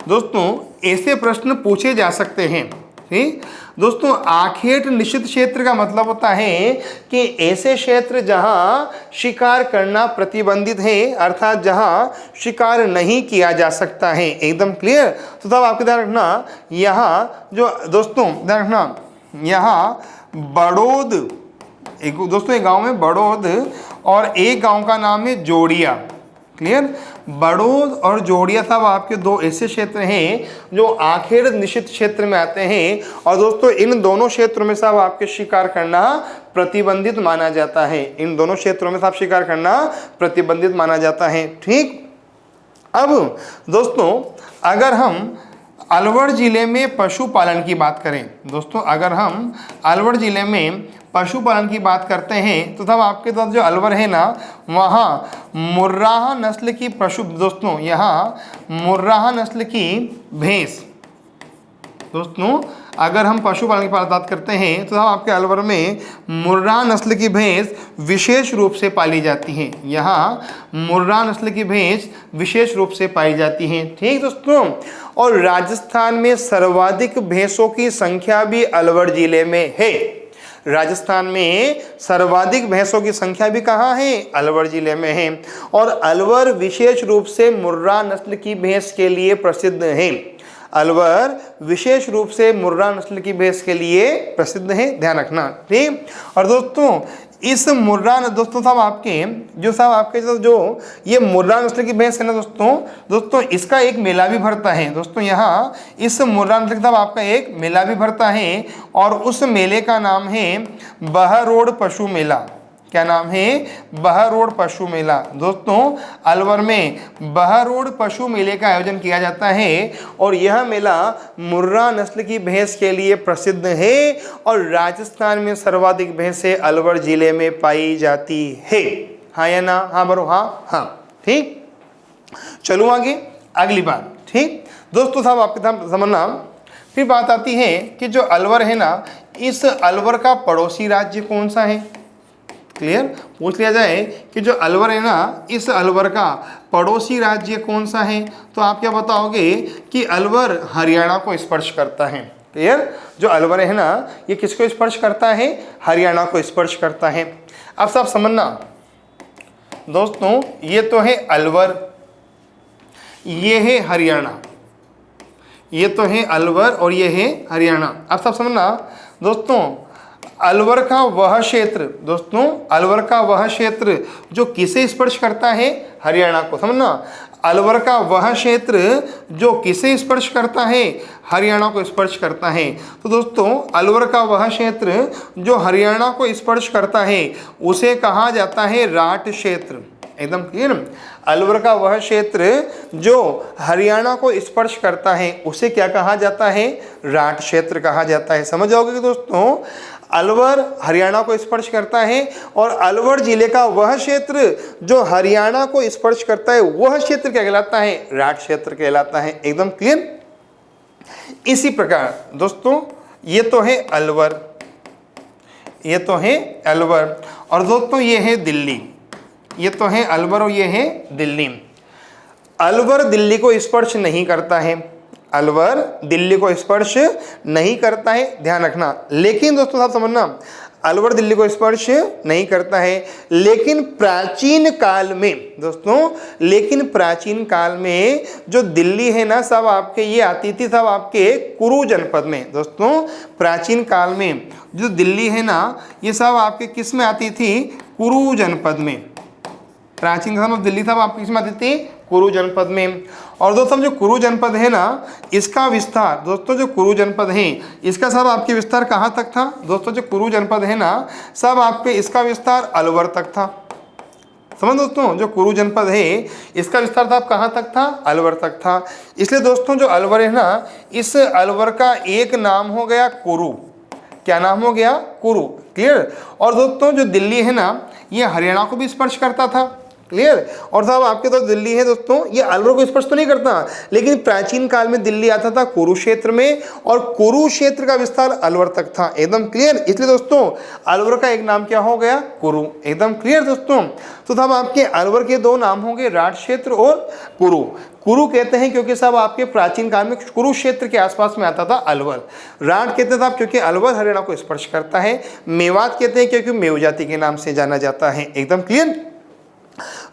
दोस्तों ऐसे प्रश्न पूछे जा सकते हैं। ठीक दोस्तों, आखेट निषिद्ध क्षेत्र का मतलब होता है कि ऐसे क्षेत्र जहां शिकार करना प्रतिबंधित है, अर्थात जहां शिकार नहीं किया जा सकता है। एकदम क्लियर। तो तब आपको ध्यान रखना, यहाँ जो दोस्तों ध्यान रखना, यहाँ बड़ौद, एक दोस्तों एक गांव में बड़ौद और एक गांव का नाम है जोड़िया। क्लियर, बड़ौद और जोड़िया साहब आपके दो ऐसे क्षेत्र हैं जो आखेट निषिद्ध क्षेत्र में आते हैं। और दोस्तों इन दोनों क्षेत्रों में साहब आपके शिकार करना प्रतिबंधित माना जाता है। इन दोनों क्षेत्रों में साहब शिकार करना प्रतिबंधित माना जाता है। ठीक, अब दोस्तों अगर हम अलवर जिले में पशुपालन की बात करें, दोस्तों अगर हम अलवर जिले में पशुपालन की बात करते हैं तो तब आपके पास जो अलवर है ना, वहाँ मुर्राह नस्ल की पशु, दोस्तों यहाँ मुर्राह नस्ल की भैंस, दोस्तों अगर हम पशुपालन की बात करते हैं तो हम आपके अलवर में मुर्राह नस्ल की भैंस विशेष रूप से पाली जाती हैं। यहाँ मुर्राह नस्ल की भैंस विशेष रूप से पाई जाती हैं। ठीक दोस्तों, और राजस्थान में सर्वाधिक भैंसों की संख्या भी अलवर जिले में है। राजस्थान में सर्वाधिक भैंसों की संख्या भी कहाँ है, अलवर जिले में है। और अलवर विशेष रूप से मुर्राह नस्ल की भैंस के लिए प्रसिद्ध है। अलवर विशेष रूप से मुर्राह नस्ल की भैंस के लिए प्रसिद्ध है, ध्यान रखना। ठीक, और दोस्तों इस मुर्राह, दोस्तों साहब आपके जो ये मुर्राह नस्ल की भैंस है ना दोस्तों इसका एक मेला भी भरता है। दोस्तों यहाँ इस मुर्राह नस्ल का आपका एक मेला भी भरता है और उस मेले का नाम है बहरोड़ पशु मेला। क्या नाम है, बहरोड़ पशु मेला। दोस्तों अलवर में बहरोड़ पशु मेले का आयोजन किया जाता है और यह मेला मुर्राह नस्ल की भैंस के लिए प्रसिद्ध है और राजस्थान में सर्वाधिक भैंसें अलवर जिले में पाई जाती है। हाँ या ना, हाँ बरो, हाँ। ठीक, चलो आगे अगली बात। ठीक दोस्तों साहब आपके समझना, फिर बात आती है कि जो अलवर है ना, इस अलवर का पड़ोसी राज्य कौन सा है। क्लियर, पूछ लिया जाए कि जो अलवर है ना, इस अलवर का पड़ोसी राज्य कौन सा है, तो आप क्या बताओगे कि अलवर हरियाणा को स्पर्श करता है। क्लियर, जो अलवर है ना, ये किसको स्पर्श करता है, हरियाणा को स्पर्श करता है। अब सब समझना दोस्तों, ये तो है अलवर, ये है हरियाणा, ये तो है अलवर और ये है हरियाणा। अब सब समझना दोस्तों अलवर का वह क्षेत्र, दोस्तों अलवर का वह क्षेत्र जो किसे स्पर्श करता है, हरियाणा को, समझना, अलवर का वह क्षेत्र जो किसे स्पर्श करता है, हरियाणा को स्पर्श करता है। तो दोस्तों अलवर का वह क्षेत्र जो हरियाणा को स्पर्श करता है उसे कहा जाता है राठ क्षेत्र। एकदम क्लियर। अलवर का वह क्षेत्र जो हरियाणा को स्पर्श करता है उसे क्या कहा जाता है, राठ क्षेत्र कहा जाता है। समझ जाओगे कि दोस्तों अलवर हरियाणा को स्पर्श करता है और अलवर जिले का वह क्षेत्र जो हरियाणा को स्पर्श करता है वह क्षेत्र क्या कहलाता है, राठ क्षेत्र कहलाता है। एकदम क्लियर। इसी प्रकार दोस्तों ये तो है अलवर, ये तो है अलवर, और दोस्तों ये है दिल्ली, ये तो है अलवर और ये है दिल्ली। अलवर दिल्ली को स्पर्श नहीं करता है, अलवर दिल्ली को स्पर्श नहीं करता है, ध्यान रखना। लेकिन दोस्तों आप समझना, अलवर दिल्ली को स्पर्श नहीं करता है, लेकिन प्राचीन काल में दोस्तों, लेकिन प्राचीन काल में जो दिल्ली है ना सब आपके ये आती थी सब आपके कुरु जनपद में। दोस्तों प्राचीन काल में जो दिल्ली है ना ये सब आपके किस में आती थी, कुरु जनपद में। प्राचीन काल में दिल्ली सब आपकी किस में आती थी, कुरु जनपद में। और दोस्तों जो कुरु जनपद है ना इसका विस्तार, दोस्तों जो कुरु जनपद है इसका सब आपके विस्तार कहाँ तक था, दोस्तों जो कुरु जनपद है ना सब आपके इसका विस्तार अलवर तक था। समझ दोस्तों, जो कुरु जनपद है इसका विस्तार था कहाँ तक था, अलवर तक था। इसलिए दोस्तों जो अलवर है ना इस अलवर का एक नाम हो गया कुरु। क्या नाम हो गया, कुरु। क्लियर। और दोस्तों जो दिल्ली है ना ये हरियाणा को भी स्पर्श करता था। क्लियर। और साहब आपके तो दिल्ली है दोस्तों ये अलवर को स्पर्श तो नहीं करता, लेकिन प्राचीन काल में दिल्ली आता था कुरुक्षेत्र में और कुरुक्षेत्र का विस्तार अलवर तक था। एकदम क्लियर। इसलिए दोस्तों अलवर का एक नाम क्या हो गया, कुरु। एकदम क्लियर दोस्तों। तो साहब आपके अलवर के दो नाम होंगे, राठ क्षेत्र और कुरु। कुरु कहते हैं क्योंकि साहब आपके प्राचीन काल में कुरुक्षेत्र के आसपास में आता था अलवर। राठ कहते हैं साहब क्योंकि अलवर हरियाणा को स्पर्श करता है। मेवात कहते हैं क्योंकि मेव जाति के नाम से जाना जाता है। एकदम क्लियर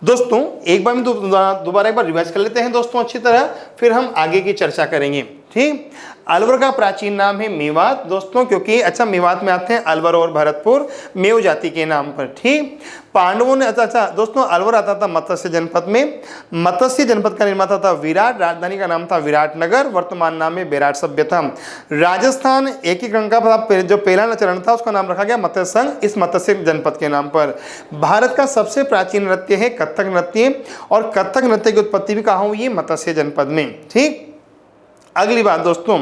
दोस्तों। एक बार में दोबारा एक बार रिवाइज कर लेते हैं दोस्तों अच्छी तरह, फिर हम आगे की चर्चा करेंगे। ठीक। अलवर का प्राचीन नाम है मेवात दोस्तों, क्योंकि अच्छा मेवात में आते हैं अलवर और भरतपुर मेव जाति के नाम पर। ठीक। पांडवों ने अच्छा दोस्तों अलवर आता था मत्स्य जनपद में। मत्स्य जनपद का निर्माता था विराट, राजधानी का नाम था विराटनगर, वर्तमान नाम में बेराट सभ्य था। राजस्थान एकीकरण का जो पहला चरण था उसका नाम रखा गया मत्स्य संघ, इस मत्स्य जनपद के नाम पर। भारत का सबसे प्राचीन नृत्य है कथक नृत्य, और कथक नृत्य की उत्पत्ति भी कहाँ हुई है, मत्स्य जनपद में। ठीक। अगली बात दोस्तों,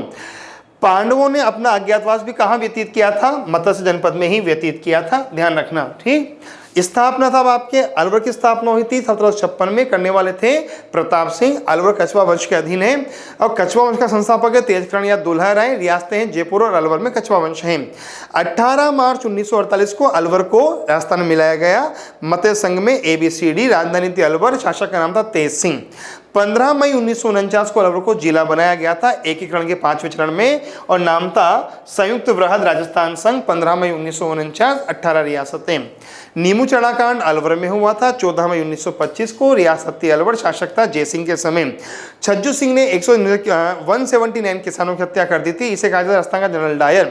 पांडवों ने अपना अज्ञातवास भी कहाँ व्यतीत किया था, मत्स्य जनपद में ही व्यतीत किया था, ध्यान रखना। ठीक। स्थापना था आपके अलवर की स्थापना हुई थी 1756 में, करने वाले थे प्रताप सिंह। अलवर कछवा वंश के अधीन है और कछवा वंश का संस्थापक है तेजकर्ण या दुल्हा राय। रियासतें हैं जयपुर और अलवर में कछवा वंश हैं। 18 मार्च 1948 को अलवर को राजस्थान में मिलाया गया मत्स्य संघ में ABCD। राजधानी थी अलवर, शासक का नाम था तेज सिंह। 15 मई 1949 को अलवर को जिला बनाया गया था एकीकरण के 5वें चरण में, और नाम था संयुक्त वृहद राजस्थान संघ। 15 मई 1949, 18 रियासतें। नीमू चढ़ा कांड अलवर में हुआ था 14 मई 1925 को। रियासत थी अलवर, शासक था जयसिंह के समय। छज्जू सिंह ने 179 किसानों की हत्या कर दी थी, इसे कहा जाता है राजस्थान का जनरल डायर।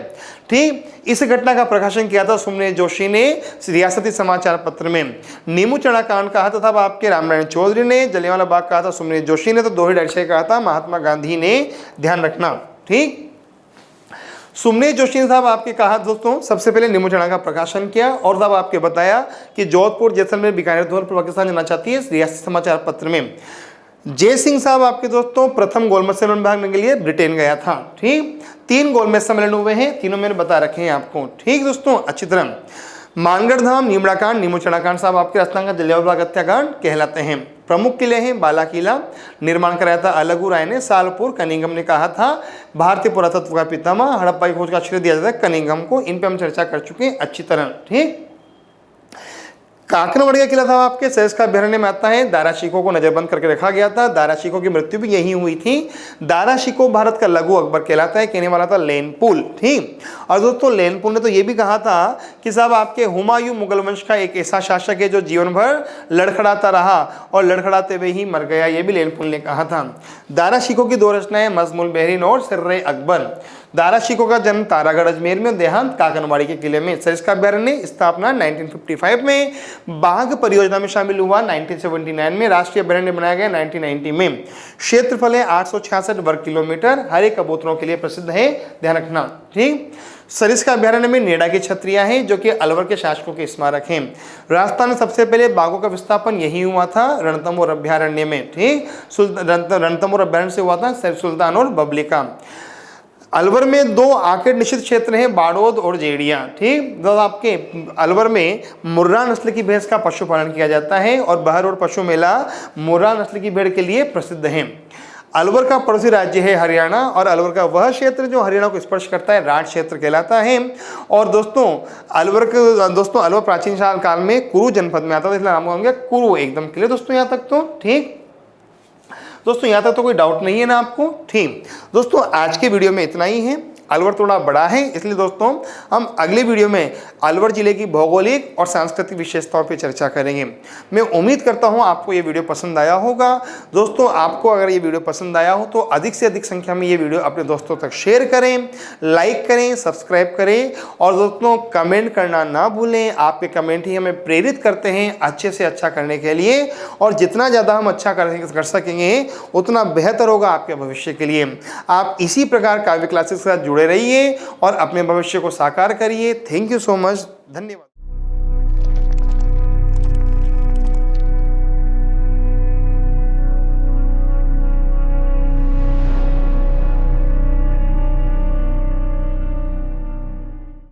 ठीक। इस घटना का प्रकाशन किया था सुमने जोशी ने रियासती समाचार पत्र में। नीमू चढ़ा कांड कहा था आपके रामनारायण चौधरी ने, जलियांवाला बाग कहा था सुमने जोशी ने, तो दोहरी डायरेक्शन कहा था महात्मा गांधी ने, ध्यान रखना। ठीक। सुमने जोशी साहब आपके कहा दोस्तों सबसे पहले नीमू चढ़ा का प्रकाशन किया, और साहब आपके बताया कि जोधपुर जैसलमेर बीकानेर धौलपुर पाकिस्तान जाना चाहती है, रियासती समाचार पत्र में। जय सिंह साहब आपके दोस्तों प्रथम गोलमेज सम्मेलन भागने के लिए ब्रिटेन गया था। ठीक। 3 गोलमेज सम्मेलन हुए हैं, तीनों मैंने बता रखे हैं आपको। ठीक दोस्तों अच्छी तरह। मानगढ़ धाम, नीमड़ा कांड, नीमू चढ़ा कांड साहब आपके राजस्थान का जलियांवाला बाग हत्याकांड कहलाते हैं। प्रमुख किले हैं बाला किला, निर्माण कराया था अलगू राय ने। सालपुर कनिंघम ने कहा था भारतीय पुरातत्व का पितामह। हड़प्पा की खोज का श्रेय दिया जाता है कनिंघम को। इन पे हम चर्चा कर चुके हैं अच्छी तरह। ठीक। काकनवड़िया किला था आपके सैस का अभ्यारण्य में आता है। दारा शिकोह को नजरबंद करके रखा गया था। दारा शिकोह की मृत्यु भी यही हुई थी। दारा शिकोह भारत का लघु अकबर कहलाता है, कहने वाला था लेनपुल। ठीक। और दोस्तों लेनपुल ने तो ये भी कहा था कि साहब आपके हुमायूं मुगल वंश का एक ऐसा शासक है जो जीवन भर लड़खड़ाता रहा और लड़खड़ाते हुए ही मर गया, ये भी लेनपुल ने कहा था। दारा शिकोह की 2 रचनाएं मजमुल बहरीन और सिर्रे अकबर। दारा शिकोह का जन्म तारागढ़ अजमेर में, देहांत काकनवाड़ी के किले में। सरिस्का अभ्यारण्य स्थापना 1955 में, बाघ परियोजना में शामिल हुआ 1979 में, राष्ट्रीय अभ्यारण्य बनाया गया 1990 में। क्षेत्रफल है 866 वर्ग किलोमीटर, हरे कबूतरों के लिए प्रसिद्ध है, ध्यान रखना, ठीक। सरिस्का अभ्यारण्य में नेडा की छतरियां हैं जो कि अलवर के शासकों के स्मारक हैं। राजस्थान में सबसे पहले बाघों का विस्थापन यही हुआ था, रणथंभौर अभ्यारण्य में, ठीक। रणथंभौर अभ्यारण्य से हुआ था सुल्तान और बबली का। अलवर में 2 आकड़ निषिद्ध क्षेत्र हैं, बाड़ोद और जेड़िया, ठीक। तो आपके अलवर में मुर्रा नस्ल की भैंस का पशुपालन किया जाता है और बहर और पशु मेला मुर्रा नस्ल की भेड़ के लिए प्रसिद्ध है। अलवर का पड़ोसी राज्य है हरियाणा और अलवर का वह क्षेत्र जो हरियाणा को स्पर्श करता है राठ क्षेत्र कहलाता है। और दोस्तों अलवर प्राचीन काल में कुरु जनपद में आता था, इसलिए नाम होंगे कुरु, एकदम क्लियर दोस्तों यहाँ तक तो, ठीक। दोस्तों यहाँ तक तो कोई डाउट नहीं है ना आपको, ठीक। दोस्तों आज के वीडियो में इतना ही है। अलवर थोड़ा बड़ा है, इसलिए दोस्तों हम अगले वीडियो में अलवर जिले की भौगोलिक और सांस्कृतिक विशेषताओं पर चर्चा करेंगे। मैं उम्मीद करता हूँ आपको ये वीडियो पसंद आया होगा। दोस्तों आपको अगर ये वीडियो पसंद आया हो तो अधिक से अधिक संख्या में ये वीडियो अपने दोस्तों तक शेयर करें, लाइक करें, सब्सक्राइब करें और दोस्तों कमेंट करना ना भूलें। आपके कमेंट ही हमें प्रेरित करते हैं अच्छे से अच्छा करने के लिए, और जितना ज़्यादा हम अच्छा कर सकेंगे उतना बेहतर होगा आपके भविष्य के लिए। आप इसी प्रकार काव्य क्लासेस के साथ जुड़े रहिए और अपने भविष्य को साकार करिए। थैंक यू सो मच, धन्यवाद।